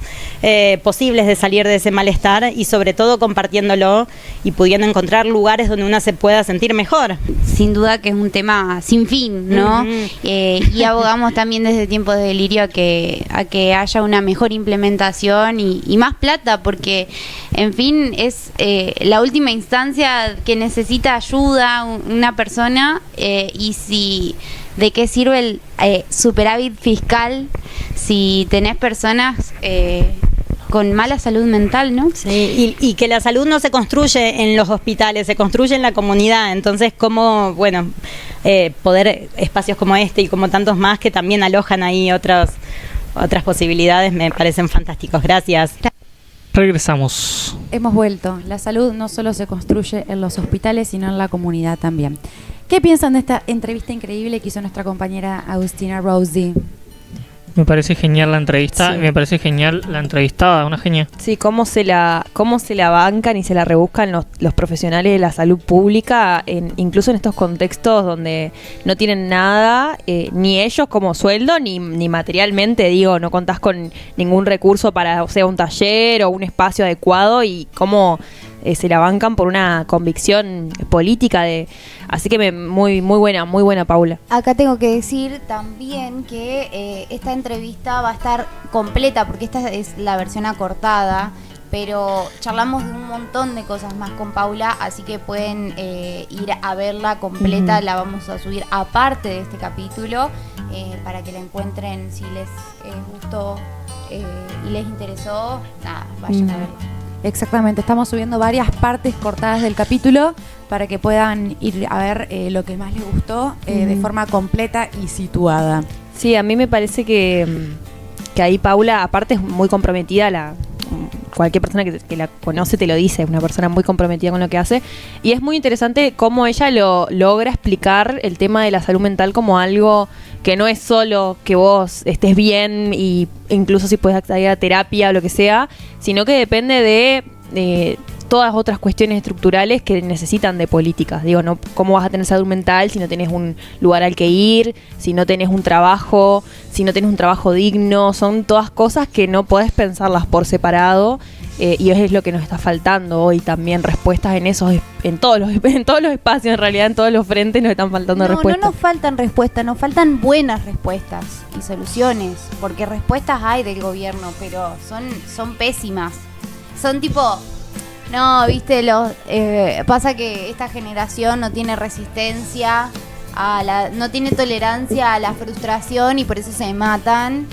posibles de salir de ese malestar y sobre todo compartiéndolo y pudiendo encontrar lugares donde uno se pueda sentir mejor. Sin duda que es un tema sin fin, ¿no? Y abogamos también desde Tiempos de Delirio a que haya una mejor implementación y más plata, porque, en fin, es la última instancia que necesita ayuda una persona, y si de qué sirve el superávit fiscal si tenés personas con mala salud mental, ¿no? Sí, y que la salud no se construye en los hospitales, se construye en la comunidad. Entonces, como, bueno, poder espacios como este y como tantos más que también alojan ahí otras posibilidades me parecen fantásticos. Gracias. Regresamos. Hemos vuelto. La salud no solo se construye en los hospitales, sino en la comunidad también. ¿Qué piensan de esta entrevista increíble que hizo nuestra compañera Agustina Rossi? Me parece genial la entrevista, Sí. y me parece genial la entrevistada, una genia. Sí, cómo se la bancan y se la rebuscan los profesionales de la salud pública, incluso en estos contextos donde no tienen nada, ni ellos como sueldo, ni materialmente, digo, no contás con ningún recurso para, o sea, un taller o un espacio adecuado, y cómo se la bancan por una convicción política así que muy buena Paula. Acá tengo que decir también que esta entrevista va a estar completa, porque esta es la versión acortada, pero charlamos de un montón de cosas más con Paula, así que pueden ir a verla completa. La vamos a subir aparte de este capítulo, para que la encuentren si les gustó y les interesó. Nada, vayan a verla. Exactamente, estamos subiendo varias partes cortadas del capítulo para que puedan ir a ver lo que más les gustó de forma completa y situada. Sí, a mí me parece que ahí Paula, aparte, es muy comprometida. Cualquier persona que la conoce te lo dice, es una persona muy comprometida con lo que hace, y es muy interesante cómo ella logra explicar el tema de la salud mental como algo que no es solo que vos estés bien, y incluso si puedes acceder a terapia o lo que sea, sino que depende de todas otras cuestiones estructurales que necesitan de políticas. Digo, no, ¿cómo vas a tener salud mental si no tenés un lugar al que ir, si no tenés un trabajo, si no tenés un trabajo digno? Son todas cosas que no podés pensarlas por separado, y es lo que nos está faltando hoy también, respuestas en todos los espacios, en realidad en todos los frentes nos están faltando respuestas. No nos faltan respuestas, nos faltan buenas respuestas y soluciones, porque respuestas hay del gobierno, pero son pésimas. Son tipo... No, viste, pasa que esta generación no tiene resistencia no tiene tolerancia a la frustración, y por eso se matan.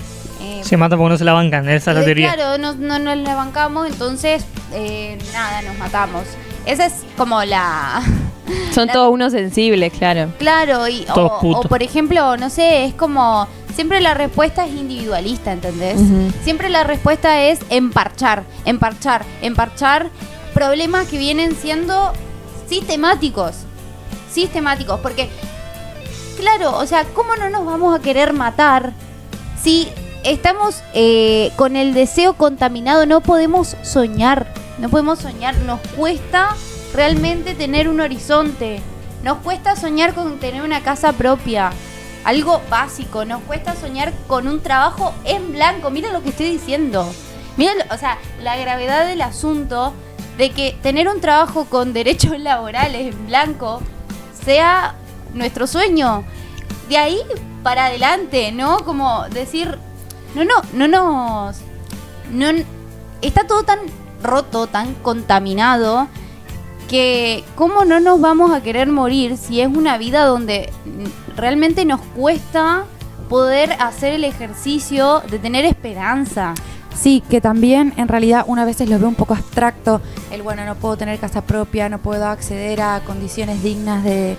Se matan porque no se la bancan, esa es la teoría. Claro, no la bancamos, entonces nada, nos matamos. Esa es como Son todos unos sensibles, claro. Claro, Todos o por ejemplo, no sé, es como... Siempre la respuesta es individualista, ¿entendés? Siempre la respuesta es emparchar problemas que vienen siendo sistemáticos, porque, claro, o sea, ¿cómo no nos vamos a querer matar si estamos con el deseo contaminado? No podemos soñar, nos cuesta realmente tener un horizonte, nos cuesta soñar con tener una casa propia, algo básico, nos cuesta soñar con un trabajo en blanco. Mira lo que estoy diciendo, mira, o sea, la gravedad del asunto de que tener un trabajo con derechos laborales en blanco sea nuestro sueño. de ahí para adelante, ¿no? Como decir, no, está todo tan roto, tan contaminado, que cómo no nos vamos a querer morir si es una vida donde realmente nos cuesta poder hacer el ejercicio de tener esperanza. Sí, que también en realidad una veces lo veo un poco abstracto, bueno, no puedo tener casa propia, no puedo acceder a condiciones dignas de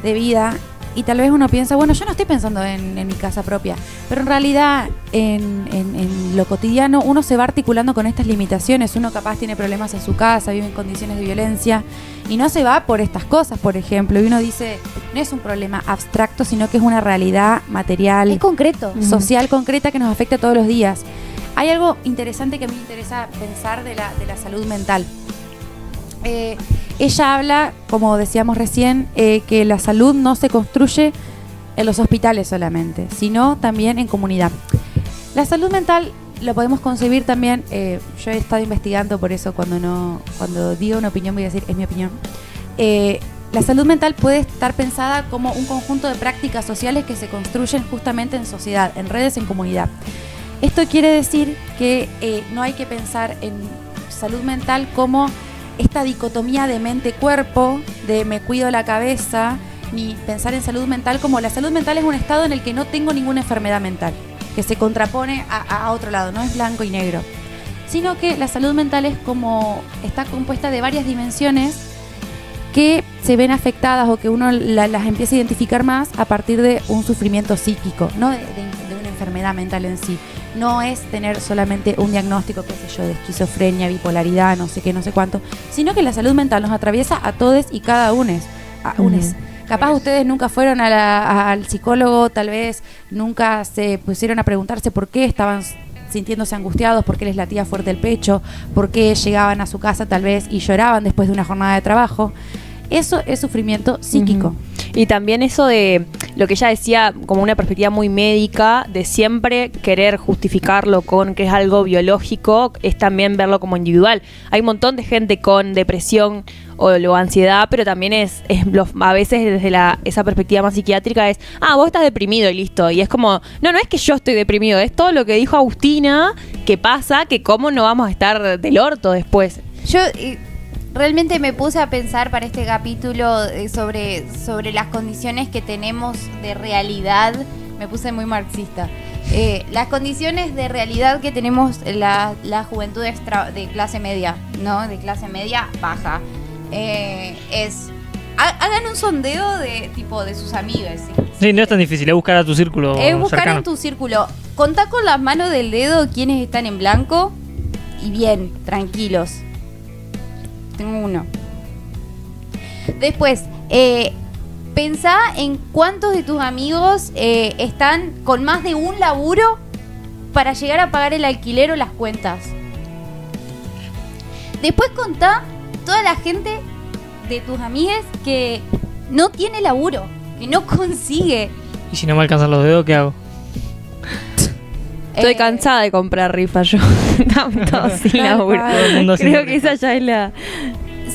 vida, y tal vez uno piensa, bueno, yo no estoy pensando en mi casa propia, pero en realidad en lo cotidiano uno se va articulando con estas limitaciones, uno capaz tiene problemas en su casa, vive en condiciones de violencia y no se va por estas cosas, por ejemplo, y uno dice, no es un problema abstracto, sino que es una realidad material, Es concreto. social, concreta, que nos afecta todos los días. Hay algo interesante que a mí me interesa pensar de la salud mental. Ella habla, como decíamos recién, que la salud no se construye en los hospitales solamente, sino también en comunidad. La salud mental lo podemos concebir también, yo he estado investigando, por eso cuando digo una opinión voy a decir es mi opinión. La salud mental puede estar pensada como un conjunto de prácticas sociales que se construyen justamente en sociedad, en redes, en comunidad. Esto quiere decir que no hay que pensar en salud mental como esta dicotomía de mente-cuerpo, de me cuido la cabeza, ni pensar en salud mental como la salud mental es un estado en el que no tengo ninguna enfermedad mental, que se contrapone a otro lado, no es blanco y negro, sino que la salud mental es como, está compuesta de varias dimensiones que se ven afectadas o que uno las empieza a identificar más a partir de un sufrimiento psíquico, no de una enfermedad mental en sí. No es tener solamente un diagnóstico, qué sé yo, de esquizofrenia, bipolaridad, no sé qué, no sé cuánto, sino que la salud mental nos atraviesa a todos y cada uno. Capaz ustedes nunca fueron al psicólogo, tal vez nunca se pusieron a preguntarse por qué estaban sintiéndose angustiados, por qué les latía fuerte el pecho, por qué llegaban a su casa tal vez y lloraban después de una jornada de trabajo. Eso es sufrimiento psíquico. Y también eso de lo que ella decía como una perspectiva muy médica, de siempre querer justificarlo con que es algo biológico, es también verlo como individual. Hay un montón de gente con depresión o ansiedad, pero también a veces desde esa perspectiva más psiquiátrica es, vos estás deprimido y listo. Y es como, no es que yo estoy deprimido, es todo lo que dijo Agustina, que pasa, que cómo no vamos a estar del orto después. Yo realmente me puse a pensar para este capítulo sobre las condiciones que tenemos de realidad. Me puse muy marxista. Las condiciones de realidad que tenemos la juventud de clase media, ¿no? De clase media baja. Hagan un sondeo de sus amigos. Sí, no es tan difícil, es buscar a tu círculo Es buscar cercano. en tu círculo. Contá con las manos del dedo quienes están en blanco y bien, tranquilos. Tengo uno. Después, pensá en cuántos de tus amigos están con más de un laburo para llegar a pagar el alquiler o las cuentas. Después contá toda la gente de tus amigues que no tiene laburo, que no consigue. Y si no me alcanzan los dedos, ¿qué hago? Estoy cansada de comprar rifas yo. Estamos todos sin laburo. Todo el mundo Creo sin que esa ya es la...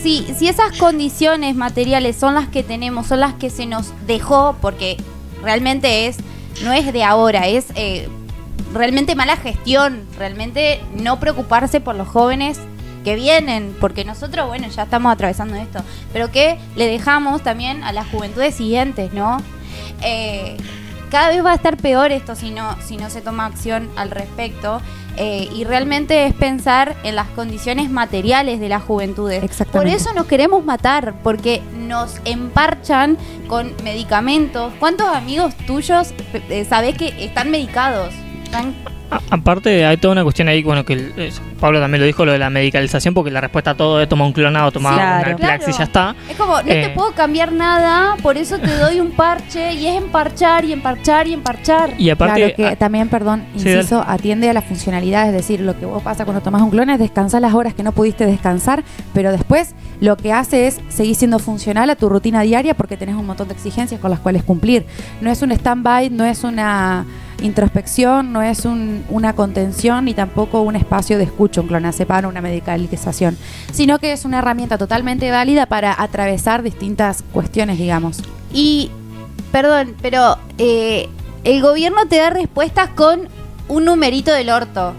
Si esas condiciones materiales son las que tenemos, son las que se nos dejó, porque realmente no es de ahora, es realmente mala gestión, realmente no preocuparse por los jóvenes que vienen, porque nosotros, bueno, ya estamos atravesando esto, pero que le dejamos también a las juventudes siguientes, ¿no? Cada vez va a estar peor esto si no se toma acción al respecto. Y realmente es pensar en las condiciones materiales de las juventudes. Exactamente. Por eso nos queremos matar, porque nos emparchan con medicamentos. ¿Cuántos amigos tuyos sabés que están medicados? Aparte hay toda una cuestión ahí, bueno, que Pablo también lo dijo, lo de la medicalización, porque la respuesta a todo es toma un clonado, toma Claro. un Alplax y ya está. Es como, no te puedo cambiar nada, por eso te doy un parche, y es emparchar y emparchar y emparchar. Y aparte Claro que también, perdón, Sí, inciso, atiende a la funcionalidad, es decir, lo que vos pasa cuando tomás un clon es descansar las horas que no pudiste descansar, pero después lo que hace es seguir siendo funcional a tu rutina diaria porque tenés un montón de exigencias con las cuales cumplir. No es un stand-by, no es una introspección, no es una contención ni tampoco un espacio de escucha, un clonazepam, una medicalización, sino que es una herramienta totalmente válida para atravesar distintas cuestiones, digamos. Y, perdón, pero el gobierno te da respuestas con un numerito del orto.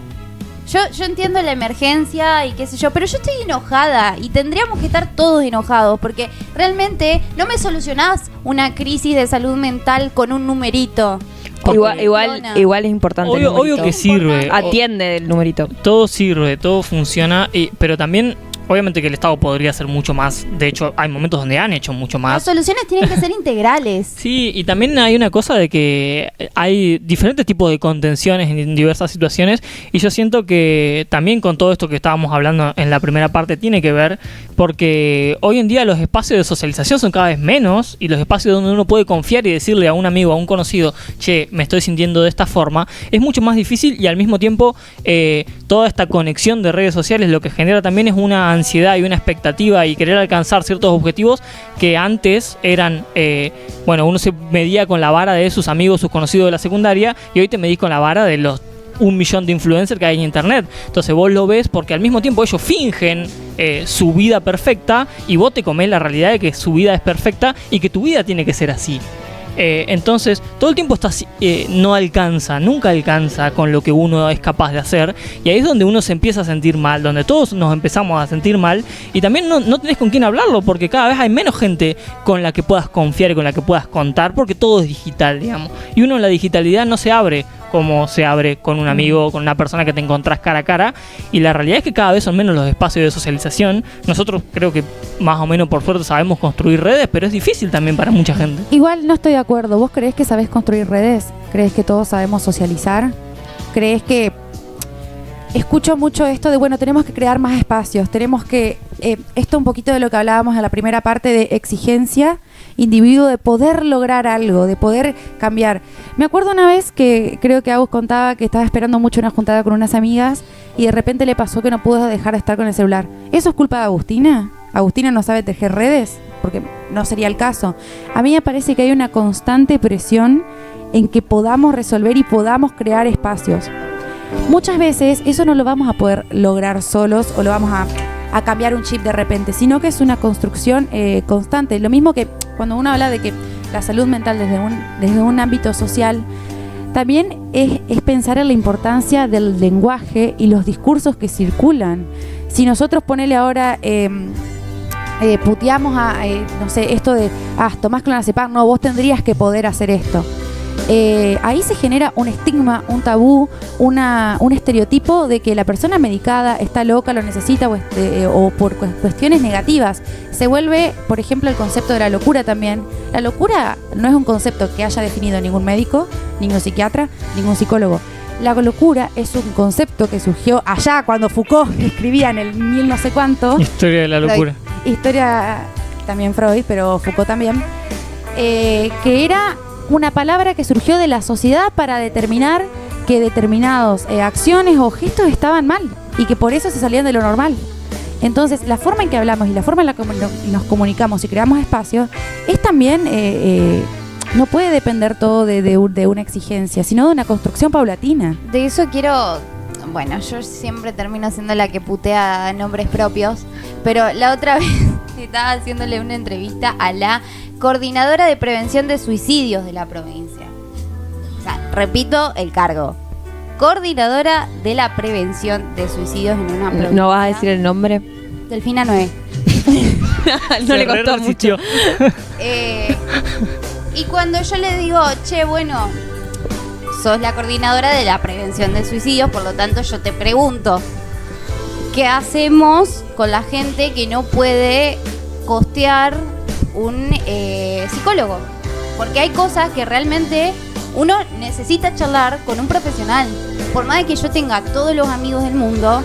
Yo entiendo la emergencia y qué sé yo, pero yo estoy enojada y tendríamos que estar todos enojados porque realmente no me solucionás una crisis de salud mental con un numerito. Igual es importante. Obvio que sirve. Atiende el numerito. Todo sirve, todo funciona, pero también obviamente que el Estado podría hacer mucho más. De hecho, hay momentos donde han hecho mucho más. Las soluciones tienen que ser integrales. Sí, y también hay una cosa de que hay diferentes tipos de contenciones en diversas situaciones, y yo siento que también con todo esto que estábamos hablando en la primera parte tiene que ver, porque hoy en día los espacios de socialización son cada vez menos, y los espacios donde uno puede confiar y decirle a un amigo, a un conocido, che, me estoy sintiendo de esta forma, es mucho más difícil, y al mismo tiempo toda esta conexión de redes sociales lo que genera también es una ansiedad y una expectativa y querer alcanzar ciertos objetivos que antes eran, uno se medía con la vara de sus amigos, sus conocidos de la secundaria, y hoy te medís con la vara de los 1 millón de influencers que hay en internet. Entonces vos lo ves porque al mismo tiempo ellos fingen su vida perfecta, y vos te comés la realidad de que su vida es perfecta y que tu vida tiene que ser así. Entonces todo el tiempo estás, nunca alcanza con lo que uno es capaz de hacer, y ahí es donde uno se empieza a sentir mal, donde todos nos empezamos a sentir mal, y también no tenés con quién hablarlo, porque cada vez hay menos gente con la que puedas confiar y con la que puedas contar, porque todo es digital, digamos, y uno en la digitalidad no se abre como se abre con un amigo, con una persona que te encontrás cara a cara, y la realidad es que cada vez son menos los espacios de socialización. Nosotros creo que más o menos por suerte sabemos construir redes, pero es difícil también para mucha gente. Igual no estoy de acuerdo. ¿Vos creés que sabés construir redes? ¿Creés que todos sabemos socializar? ¿Creés que...? Escucho mucho esto de, tenemos que crear más espacios, tenemos que... esto un poquito de lo que hablábamos en la primera parte de exigencia, individuo, de poder lograr algo, de poder cambiar. Me acuerdo una vez que creo que Agus contaba que estaba esperando mucho una juntada con unas amigas y de repente le pasó que no pudo dejar de estar con el celular. ¿Eso es culpa de Agustina? ¿Agustina no sabe tejer redes? Porque no sería el caso. A mí me parece que hay una constante presión en que podamos resolver y podamos crear espacios. Muchas veces eso no lo vamos a poder lograr solos o lo vamos a cambiar un chip de repente, sino que es una construcción constante. Lo mismo que cuando uno habla de que la salud mental desde un ámbito social, también es pensar en la importancia del lenguaje y los discursos que circulan. Si nosotros ponele ahora... puteamos a, esto de, tomás clonazepam, no, vos tendrías que poder hacer esto. Ahí se genera un estigma, un tabú, un estereotipo de que la persona medicada está loca, lo necesita o por cuestiones negativas. Se vuelve, por ejemplo, el concepto de la locura también. La locura no es un concepto que haya definido ningún médico, ningún psiquiatra, ningún psicólogo. La locura es un concepto que surgió allá cuando Foucault escribía en el 1000 no sé cuánto. Historia de la locura. Historia también Freud, pero Foucault también. Que era una palabra que surgió de la sociedad para determinar que determinadas acciones o gestos estaban mal y que por eso se salían de lo normal. Entonces, la forma en que hablamos y la forma en la que nos comunicamos y creamos espacios es también, no puede depender todo de una exigencia, sino de una construcción paulatina. De eso quiero... yo siempre termino siendo la que putea nombres propios, pero la otra vez estaba haciéndole una entrevista a la coordinadora de prevención de suicidios de la provincia. O sea, repito el cargo. Coordinadora de la prevención de suicidios en una provincia. ¿No vas a decir el nombre? Delfina Noé. No le costó mucho. Y cuando yo le digo, sos la coordinadora de la prevención de suicidios, por lo tanto yo te pregunto, ¿qué hacemos con la gente que no puede costear un psicólogo? Porque hay cosas que realmente uno necesita charlar con un profesional. Por más de que yo tenga todos los amigos del mundo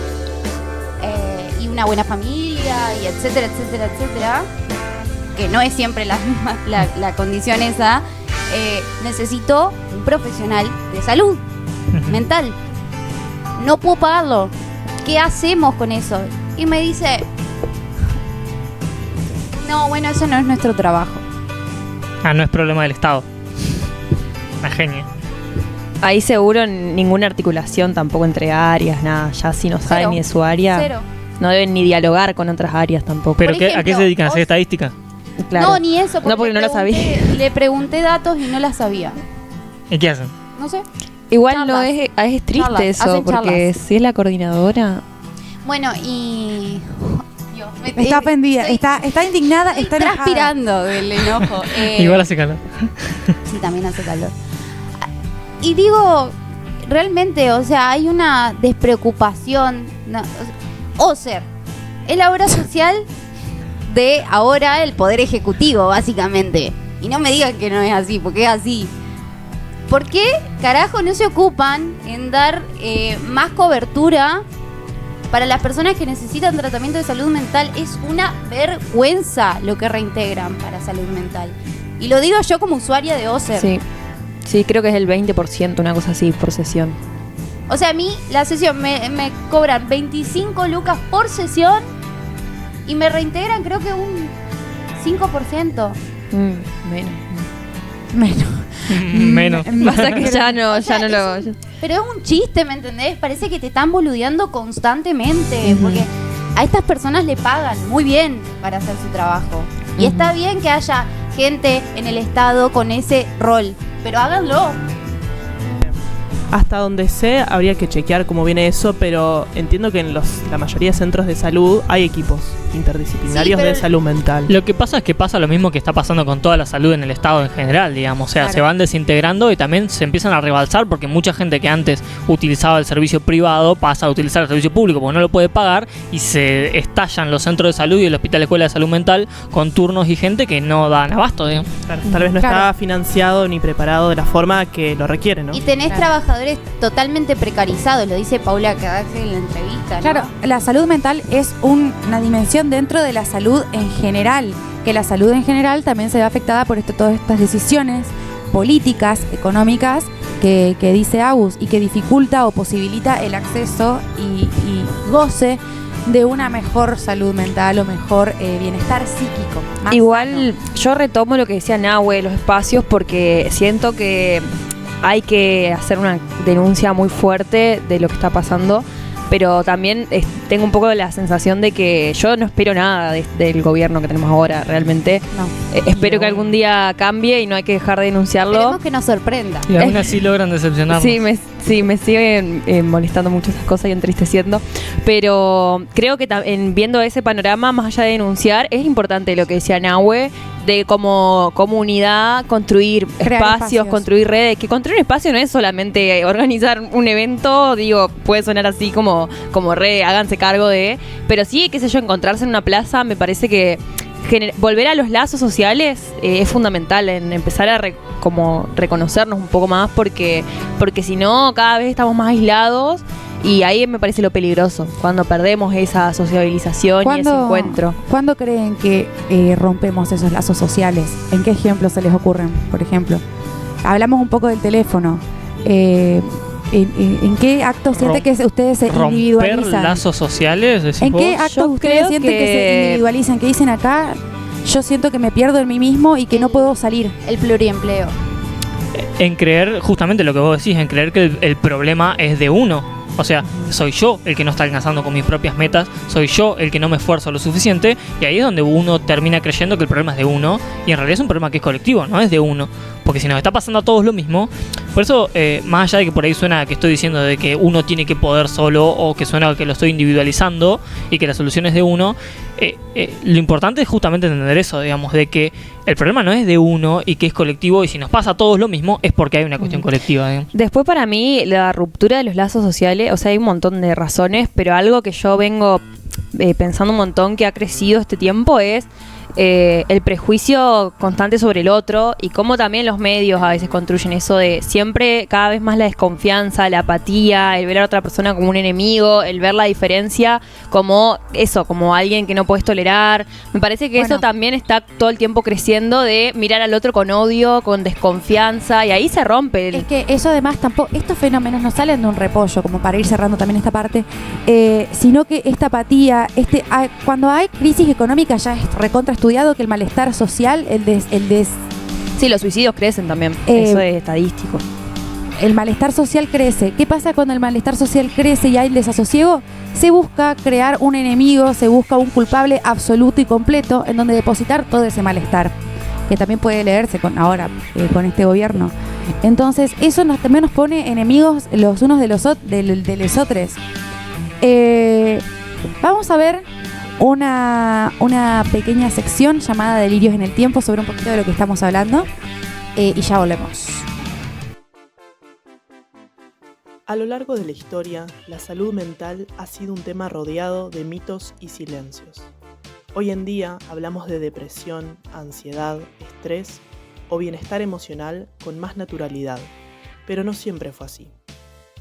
y una buena familia y etcétera, etcétera, etcétera, que no es siempre la condición esa, necesito un profesional de salud mental. No puedo pagarlo. ¿Qué hacemos con eso? Y me dice, eso no es nuestro trabajo. No es problema del Estado. Una genia. Ahí seguro ninguna articulación tampoco entre áreas, nada. Ya si no saben ni de su área, Cero. No deben ni dialogar con otras áreas tampoco. ¿Pero Por ejemplo, a qué se dedican? ¿A hacer estadística? Claro. No, ni eso. No, porque no la sabía. Le pregunté datos y no las sabía. ¿Y qué hacen? No sé. Igual Charlas. no es triste Charlas, eso, hacen porque charlas. si es la coordinadora. Bueno, y... Dios, Está ofendida, estoy- está indignada, está enojada. transpirando del enojo. Igual hace calor. Sí, también hace calor. Y digo, realmente, o sea, hay una despreocupación. OSER es la obra social de ahora el Poder Ejecutivo, básicamente. Y no me digan que no es así, porque es así. ¿Por qué carajo no se ocupan en dar más cobertura para las personas que necesitan tratamiento de salud mental? Es una vergüenza lo que reintegran para salud mental. Y lo digo yo como usuaria de OSER. Sí, creo que es el 20%, una cosa así, por sesión. O sea, a mí la sesión me cobran 25 lucas por sesión y me reintegran creo que un 5%. Menos. Menos. Mm. Pasa que ya no, O sea, ya no lo... Pero es un chiste, ¿me entendés? Parece que te están boludeando constantemente. Porque a estas personas le pagan muy bien para hacer su trabajo. Y está bien que haya gente en el Estado con ese rol. Pero háganlo. Hasta donde sé, habría que chequear cómo viene eso, pero entiendo que en la mayoría de centros de salud hay equipos interdisciplinarios Sí, pero de salud mental. Lo que pasa es que pasa lo mismo que está pasando con toda la salud en el Estado en general, digamos. O sea, Claro. se van desintegrando y también se empiezan a rebalsar porque mucha gente que antes utilizaba el servicio privado pasa a utilizar el servicio público porque no lo puede pagar y se estallan los centros de salud y el Hospital Escuela de Salud Mental con turnos y gente que no dan abasto, digamos. Claro, tal vez no Claro. está financiado ni preparado de la forma que lo requiere, ¿no? Y tenés Claro. trabajadores totalmente precarizados, lo dice Paula Cadaxe en la entrevista, ¿no? Claro, la salud mental es una dimensión dentro de la salud en general, que la salud en general también se ve afectada por todas estas decisiones políticas, económicas, que dice Agus, y que dificulta o posibilita el acceso y goce de una mejor salud mental o mejor bienestar psíquico. más Igual yo retomo lo que decía Nahue, los espacios, porque siento que hay que hacer una denuncia muy fuerte de lo que está pasando, pero también tengo un poco la sensación de que yo no espero nada del gobierno que tenemos ahora, realmente. No. Espero que algún día cambie y no hay que dejar de denunciarlo. Esperemos que nos sorprenda. Y aún así logran decepcionarnos. Sí, me siguen molestando mucho esas cosas y entristeciendo. Pero creo que viendo ese panorama, más allá de denunciar, es importante lo que decía Nahue, de como comunidad construir Crear espacios. construir redes. Que construir un espacio no es solamente organizar un evento, digo, puede sonar así como háganse cargo de. Pero sí, qué sé yo, encontrarse en una plaza, me parece que volver a los lazos sociales es fundamental en empezar a como reconocernos un poco más, porque si no cada vez estamos más aislados y ahí me parece lo peligroso, cuando perdemos esa sociabilización y ese encuentro. ¿Cuándo creen que rompemos esos lazos sociales? ¿En qué ejemplos se les ocurren, por ejemplo? Hablamos un poco del teléfono. ¿En qué actos siente que ustedes se Romper individualizan? lazos sociales, decís ¿En qué vos. actos Yo ustedes creo sienten que se individualizan? Que dicen acá, yo siento que me pierdo en mí mismo y que no puedo salir. El pluriempleo. En creer, justamente lo que vos decís, en creer que el problema es de uno. O sea, soy yo el que no está alcanzando con mis propias metas, soy yo el que no me esfuerzo lo suficiente, y ahí es donde uno termina creyendo que el problema es de uno, y en realidad es un problema que es colectivo, no es de uno. Porque si nos está pasando a todos lo mismo, por eso, más allá de que por ahí suena que estoy diciendo de que uno tiene que poder solo, o que suena que lo estoy individualizando y que la solución es de uno, lo importante es justamente entender eso, digamos, de que el problema no es de uno y que es colectivo, y si nos pasa a todos lo mismo es porque hay una cuestión colectiva, digamos. Después, para mí, la ruptura de los lazos sociales, o sea, hay un montón de razones, pero algo que yo vengo pensando un montón que ha crecido este tiempo es el prejuicio constante sobre el otro, y cómo también los medios a veces construyen eso de siempre cada vez más la desconfianza, la apatía, el ver a otra persona como un enemigo, el ver la diferencia como eso, como alguien que no puedes tolerar. Me parece que Bueno. eso también está todo el tiempo creciendo, de mirar al otro con odio, con desconfianza, y ahí se rompe Es que eso además tampoco, estos fenómenos no salen de un repollo, como para ir cerrando también esta parte, sino que esta apatía, cuando hay crisis económica ya es recontra estudiado que el malestar social, Sí, los suicidios crecen también, eso es estadístico. el malestar social crece. ¿Qué pasa cuando el malestar social crece y hay desasosiego? Se busca crear un enemigo, se busca un culpable absoluto y completo en donde depositar todo ese malestar. que también puede leerse con este gobierno. Entonces, eso también nos pone enemigos los unos de los otros. Vamos a ver una pequeña sección llamada Delirios en el Tiempo sobre un poquito de lo que estamos hablando, y ya volvemos. A lo largo de la historia, la salud mental ha sido un tema rodeado de mitos y silencios. Hoy en día hablamos de depresión, ansiedad, estrés o bienestar emocional con más naturalidad, pero no siempre fue así.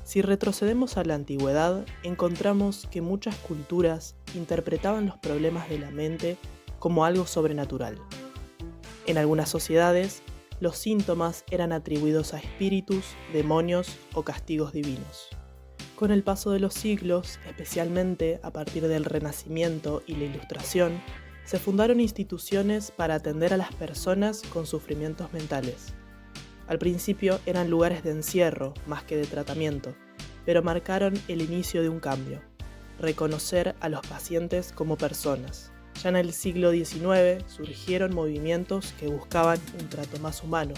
Si retrocedemos a la antigüedad, encontramos que muchas culturas interpretaban los problemas de la mente como algo sobrenatural. En algunas sociedades, los síntomas eran atribuidos a espíritus, demonios o castigos divinos. Con el paso de los siglos, especialmente a partir del Renacimiento y la Ilustración, se fundaron instituciones para atender a las personas con sufrimientos mentales. Al principio eran lugares de encierro más que de tratamiento, pero marcaron el inicio de un cambio: reconocer a los pacientes como personas. Ya en el siglo XIX surgieron movimientos que buscaban un trato más humano,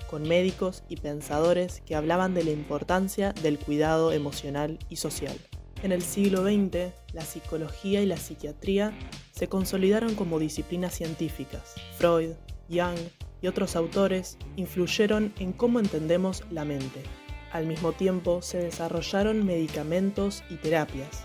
con médicos y pensadores que hablaban de la importancia del cuidado emocional y social. En el siglo XX, la psicología y la psiquiatría se consolidaron como disciplinas científicas. Freud, Jung y otros autores influyeron en cómo entendemos la mente. Al mismo tiempo, se desarrollaron medicamentos y terapias.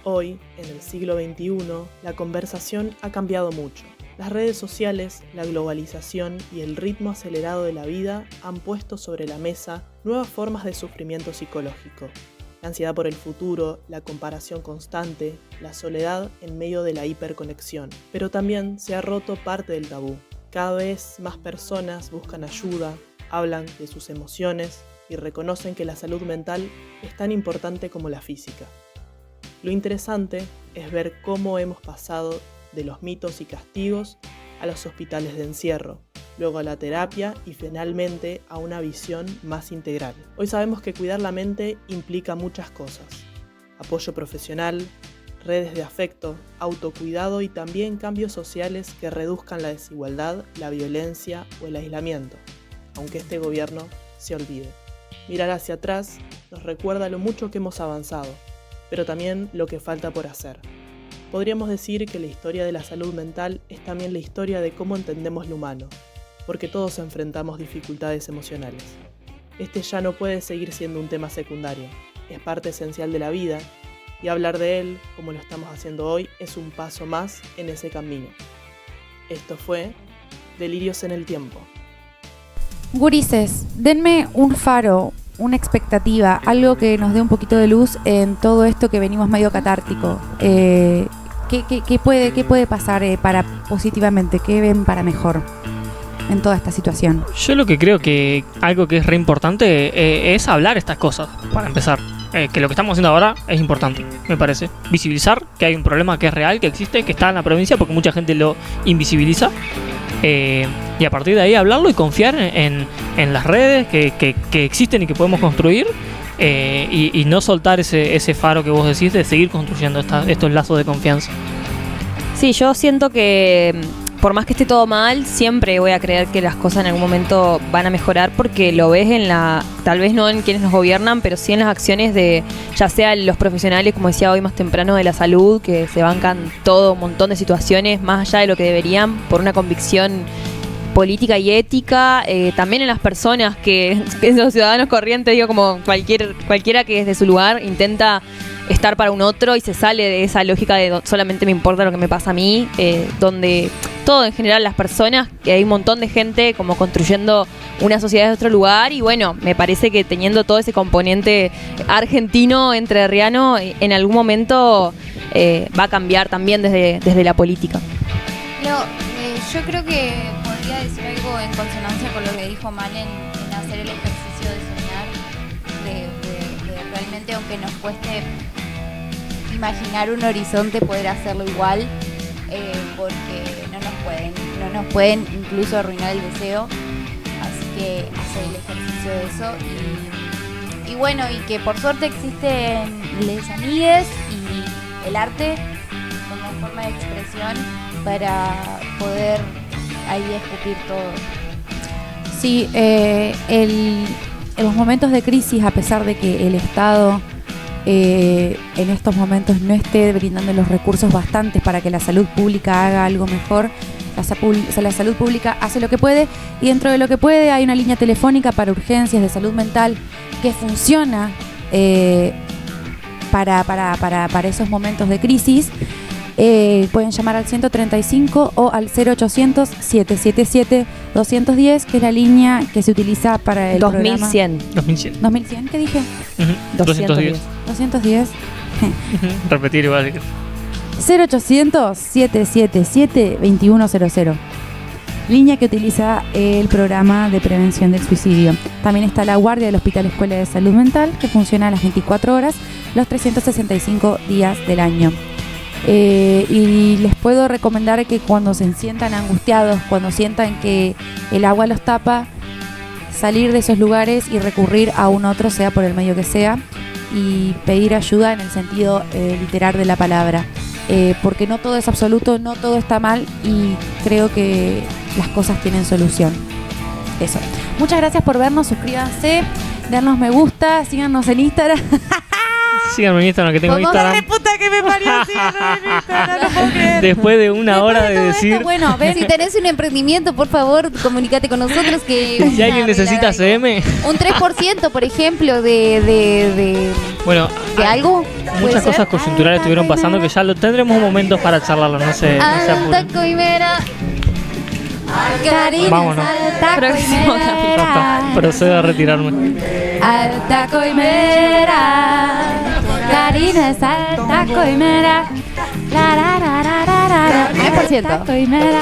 Hoy, en el siglo XXI, la conversación ha cambiado mucho. Las redes sociales, la globalización y el ritmo acelerado de la vida han puesto sobre la mesa nuevas formas de sufrimiento psicológico. La ansiedad por el futuro, la comparación constante, la soledad en medio de la hiperconexión. Pero también se ha roto parte del tabú. Cada vez más personas buscan ayuda, hablan de sus emociones y reconocen que la salud mental es tan importante como la física. Lo interesante es ver cómo hemos pasado de los mitos y castigos a los hospitales de encierro, luego a la terapia y finalmente a una visión más integral. Hoy sabemos que cuidar la mente implica muchas cosas: apoyo profesional, redes de afecto, autocuidado y también cambios sociales que reduzcan la desigualdad, la violencia o el aislamiento, aunque este gobierno se olvide. Mirar hacia atrás nos recuerda lo mucho que hemos avanzado, pero también lo que falta por hacer. Podríamos decir que la historia de la salud mental es también la historia de cómo entendemos lo humano, porque todos enfrentamos dificultades emocionales. Este ya no puede seguir siendo un tema secundario, es parte esencial de la vida, y hablar de él, como lo estamos haciendo hoy, es un paso más en ese camino. Esto fue Delirios en el Tiempo. Gurises, denme un faro, una expectativa, algo que nos dé un poquito de luz en todo esto que venimos medio catártico. ¿Qué puede pasar para positivamente? ¿Qué ven para mejor en toda esta situación? Yo lo que creo que algo que es re importante es hablar estas cosas, para empezar. Que lo que estamos haciendo ahora es importante, me parece. Visibilizar que hay un problema que es real, que existe, que está en la provincia, porque mucha gente lo invisibiliza. Y a partir de ahí hablarlo y confiar en las redes que existen y que podemos construir, y no soltar ese faro que vos decís de seguir construyendo estos lazos de confianza. Sí, yo siento que por más que esté todo mal, siempre voy a creer que las cosas en algún momento van a mejorar, porque lo ves tal vez no en quienes nos gobiernan, pero sí en las acciones de, ya sea los profesionales, como decía hoy más temprano, de la salud, que se bancan todo un montón de situaciones más allá de lo que deberían por una convicción política y ética, también en las personas que los ciudadanos corrientes, digo, como cualquiera que desde su lugar intenta estar para un otro y se sale de esa lógica de solamente me importa lo que me pasa a mí, donde todo en general, las personas, que hay un montón de gente como construyendo una sociedad de otro lugar, y bueno, me parece que teniendo todo ese componente argentino, entrerriano, en algún momento va a cambiar también desde la política. Yo creo que podría decir algo en consonancia con lo que dijo Malen, en hacer el ejercicio de soñar, de realmente, aunque nos cueste imaginar un horizonte, poder hacerlo igual, porque no nos pueden incluso arruinar el deseo, así que hacer el ejercicio de eso, y bueno, y que por suerte existen les amigues y el arte como forma de expresión para poder ahí escupir todo. Sí, en los momentos de crisis, a pesar de que el Estado en estos momentos no esté brindando los recursos bastantes para que la salud pública haga algo mejor, la salud pública hace lo que puede, y dentro de lo que puede hay una línea telefónica para urgencias de salud mental que funciona para esos momentos de crisis. Pueden llamar al 135 o al 0800-777-210, que es la línea que se utiliza para el 2100. programa. 2100, ¿qué dije? 210. 210. Repetir igual. 0800-777-2100. Línea que utiliza el programa de prevención del suicidio. También está la guardia del Hospital Escuela de Salud Mental, que funciona a las 24 horas, los 365 días del año. Y les puedo recomendar que cuando se sientan angustiados, cuando sientan que el agua los tapa, salir de esos lugares y recurrir a un otro, sea por el medio que sea, y pedir ayuda en el sentido literal de la palabra. Porque no todo es absoluto, no todo está mal, y creo que las cosas tienen solución. Eso. Muchas gracias por vernos, suscríbanse, dennos me gusta, síganos en Instagram. Síganme en Instagram, que tengo Instagram. Puta que me parió, síganos en Instagram, no puedo creer. Después de una hora de decir... Esto, bueno, ven, Si tenés un emprendimiento, por favor, comunícate con nosotros que... si alguien necesita CM... Un 3%, por ejemplo, de Bueno, algo. muchas cosas coyunturales estuvieron pasando que ya lo tendremos momentos para charlarlo, no se apuren. Alta Coimera. Karina, Vámonos. Alta Próximo Ya Coimera. está, procedo a retirarme. Alta Coimera. Karina es Alta Coimera. La, la, la, la, la, la. 10%. Alta Coimera.